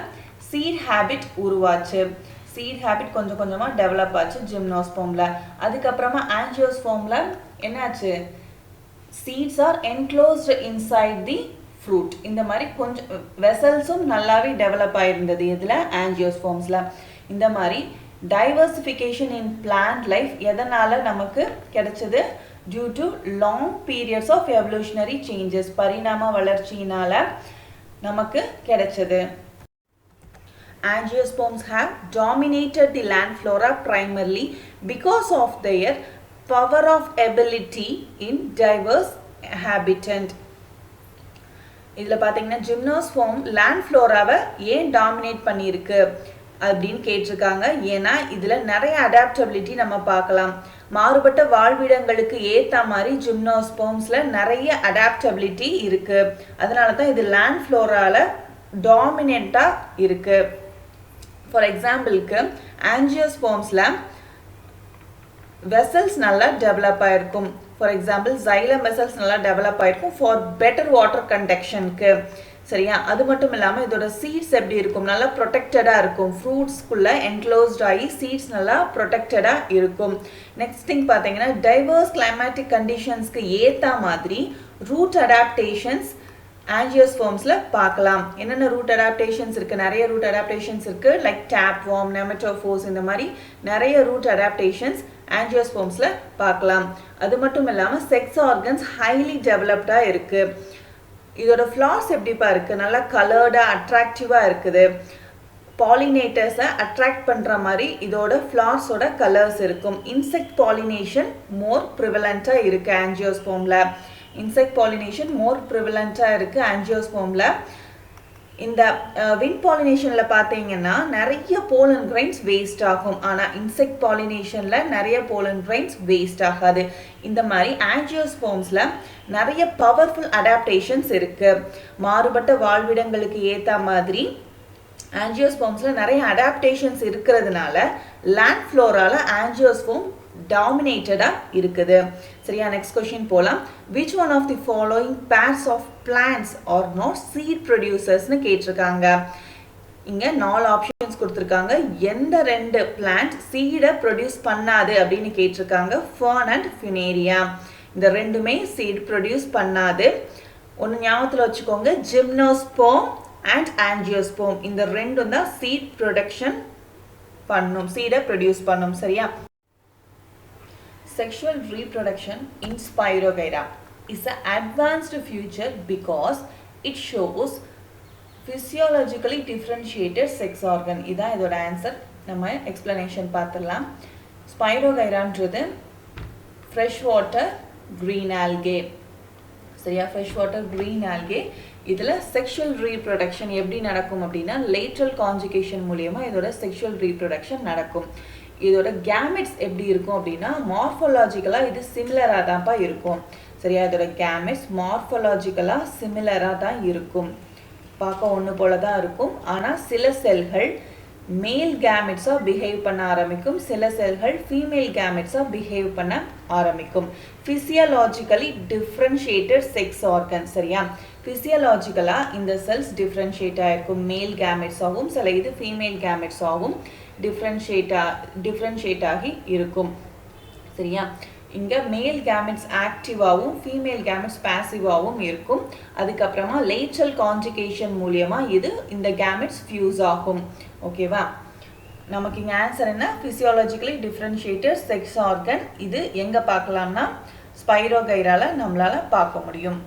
Speaker 1: சீட் ஹேபிட் உருவாச்சு. சீட் ஹேபிட் கொஞ்சம் கொஞ்சமாக டெவலப் ஆச்சு ஜிம்னோஸ்போமில். அதுக்கப்புறமா ஆஞ்சியோஸ்போமில் என்னாச்சு? Seeds are enclosed inside the fruit. இந்த மாதிரி கொஞ்சம் வெசல்ஸும் நல்லாவே டெவலப் ஆகிருந்தது இதில் ஆஞ்சியோஸ்போம்ஸில். இந்த மாதிரி டைவர்சிஃபிகேஷன் இன் பிளான்ட் லைஃப் எதனால் நமக்கு கிடைச்சது? Due to long periods of evolutionary changes, பரிணாம வளர்ச்சியினால நமக்கு கிடைச்சது. Angiosperms have dominated the land flora primarily because of their power of ability in diverse habitat. இதில் பார்த்தீங்கன்னா ஜிம்னோஸ்போம் லேண்ட் ஃப்ளோராவை ஏன் டாமினேட் பண்ணியிருக்கு அப்படின்னு கேட்டிருக்காங்க. ஏன்னா இதில் நிறைய அடாப்டபிலிட்டி நம்ம பார்க்கலாம். மாறுபட்ட வாழ்விடங்களுக்கு ஏற்ற மாதிரி ஜிம்னோஸ்போம்ஸில் நிறைய அடாப்டபிலிட்டி இருக்குது. அதனால தான் இது லேண்ட் ஃப்ளோராவில் டாமினேட்டாக இருக்குது. ஃபார் எக்ஸாம்பிளுக்கு ஆஞ்சியோஸ்போம்ஸில் வெசல்ஸ் நல்லா டெவலப் ஆகிருக்கும். ஃபார் எக்ஸாம்பிள் ஜைலம் வெசல்ஸ் நல்லா டெவலப் ஆகிருக்கும் ஃபார் பெட்டர் வாட்டர் கண்டக்ஷனுக்கு, சரியா? அது மட்டும் இல்லாமல் இதோட சீட்ஸ் எப்படி இருக்கும்? நல்லா ப்ரொடெக்டடாக இருக்கும். ஃப்ரூட்ஸ்குள்ளே என்க்ளோஸ்ட் ஆகி சீட்ஸ் நல்லா ப்ரொடெக்டடாக இருக்கும். நெக்ஸ்ட் திங் பார்த்தீங்கன்னா டைவர்ஸ் கிளைமேட்டிக் கண்டிஷன்ஸ்க்கு ஏற்ற மாதிரி ரூட் அடாப்டேஷன்ஸ் ஆஞ்சியோஸ்போம்ஸில் பார்க்கலாம். என்னென்ன ரூட் அடாப்டேஷன்ஸ் இருக்குது? நிறைய ரூட் அடாப்டேஷன்ஸ் இருக்குது. லைக் டேப்வார்ம், நெமட்டோஃபோர்ஸ், இந்த மாதிரி நிறைய ரூட் அடாப்டேஷன்ஸ் ஆஞ்சியோஸ்போம்ஸில் பார்க்கலாம். அது மட்டும் இல்லாமல் செக்ஸ் ஆர்கன்ஸ் ஹைலி டெவலப்டாக இருக்குது. இதோட ஃப்ளார்ஸ் எப்படிப்பா இருக்குது? நல்லா கலர்டாக அட்ராக்டிவாக இருக்குது. பாலினேட்டர்ஸை அட்ராக்ட் பண்ணுற மாதிரி இதோட ஃப்ளார்ஸோட கலர்ஸ் இருக்கும். இன்செக்ட் பாலினேஷன் மோர் ப்ரிவலண்ட்டாக இருக்குது ஆஞ்சியோஸ்போமில். இன்செக்ட் பாலினேஷன் மோர் ப்ரிவலண்ட்டாக இருக்குது ஆஞ்சியோஸ்போமில். இந்த விண்ட் பாலினேஷனில் பார்த்தீங்கன்னா நிறைய போலன் கிரைன்ஸ் வேஸ்ட் ஆகும். ஆனால் இன்செக்ட் பாலினேஷனில் நிறைய போலன் கிரைன்ஸ் வேஸ்ட் ஆகாது. இந்த மாதிரி ஆஞ்சியோஸ்போம்ஸில் நிறைய பவர்ஃபுல் அடாப்டேஷன்ஸ் இருக்குது. மாறுபட்ட வாழ்விடங்களுக்கு ஏற்ற மாதிரி ஆஞ்சியோஸ்போம்ஸ்ல நிறைய அடாப்டேஷன்ஸ் இருக்கிறதுனால லேண்ட் ஃப்ளோரால ஆஞ்சியோஸ்போம் டாமினேட்டடா இருக்குது. சரியா, நெக்ஸ்ட் கொஸ்டின் போலாம். which one of the following pairs of plants are not seed producers னு கேட்டிருக்காங்க. இங்க 4 ஆப்ஷன்ஸ் கொடுத்திருக்காங்க. எந்த ரெண்டு பிளான்ட் சீடை ப்ரொடியூஸ் பண்ணாது அப்படின்னு கேட்டிருக்காங்க. Fern and funaria. இந்த ரெண்டுமே சீட் ப்ரொடியூஸ் பண்ணாது. ஒன்று ஞாபகத்தில் வச்சுக்கோங்க, ஜிம்னோஸ்போம் அண்ட் ஆஞ்சியோஸ்போம் இந்த ரெண்டும் தான் சீட் ப்ரொடக்ஷன் பண்ணும், சீடை ப்ரொடியூஸ் பண்ணும். சரியா, sexual reproduction in Spirogyra is an advanced feature because it shows physiologically differentiated sex organ. இதான் இதோட ஆன்சர். நம்ம எக்ஸ்பிளனேஷன் பார்த்துடலாம். ஸ்பைரோகைரான்றது ஃப்ரெஷ் வாட்டர் க்ரீன் ஆல்கே. சரியா, ஃப்ரெஷ் வாட்டர் க்ரீன் ஆல்கே. இதில் செக்ஷுவல் ரீப்ரொடக்ஷன் எப்படி நடக்கும் அப்படின்னா லேட்ரல் கான்ஜுகேஷன் மூலமா இதோட செக்ஷுவல் ரீப்ரொடக்ஷன் நடக்கும். இதோட கேமெட்ஸ் எப்படி இருக்கும் அப்படின்னா மார்ஃபோலாஜிக்கலாக இது சிமிலராக தான்ப்பா இருக்கும். சரியா, இதோட கேமெட்ஸ் மார்ஃபோலாஜிக்கலாக சிமிலராக தான் இருக்கும், பார்க்க ஒன்று போல தான் இருக்கும். ஆனால் சில செல்கள் மேல் கேமெட்ஸாக பிஹேவ் பண்ண ஆரம்பிக்கும், சில செல்கள் ஃபீமேல் கேமெட்ஸாக பிஹேவ் பண்ண ஆரம்பிக்கும். ஃபிசியலாஜிக்கலி டிஃப்ரென்ஷியேட்டட் செக்ஸ் ஆர்கன். சரியா, ஃபிசியலாஜிக்கலாக இந்த செல்ஸ் டிஃப்ரென்ஷியேட் ஆகிருக்கும், மேல் கேமெட்ஸ் ஆகும், சில இது ஃபீமேல் கேமெட்ஸ் ஆகும் டிஃப்ரென்ஷியேட் ஆகி இருக்கும். சரியா, இங்கே மேல் கேமெட்ஸ் ஆக்டிவாகவும் ஃபீமேல் கேமெட்ஸ் பேசிவாகவும் இருக்கும். அதுக்கப்புறமா லேட்ரல் கான்ஜுகேஷன் மூலியமாக இந்த கேமெட்ஸ் ஃபியூஸ் ஆகும். ஓகேவா, நமக்கு இங்கே ஆன்சர் என்ன? Physiologically differentiated sex organ. இது எங்கே பார்க்கலாம்னா ஸ்பைரோகைரால நம்மளால் பார்க்க முடியும்.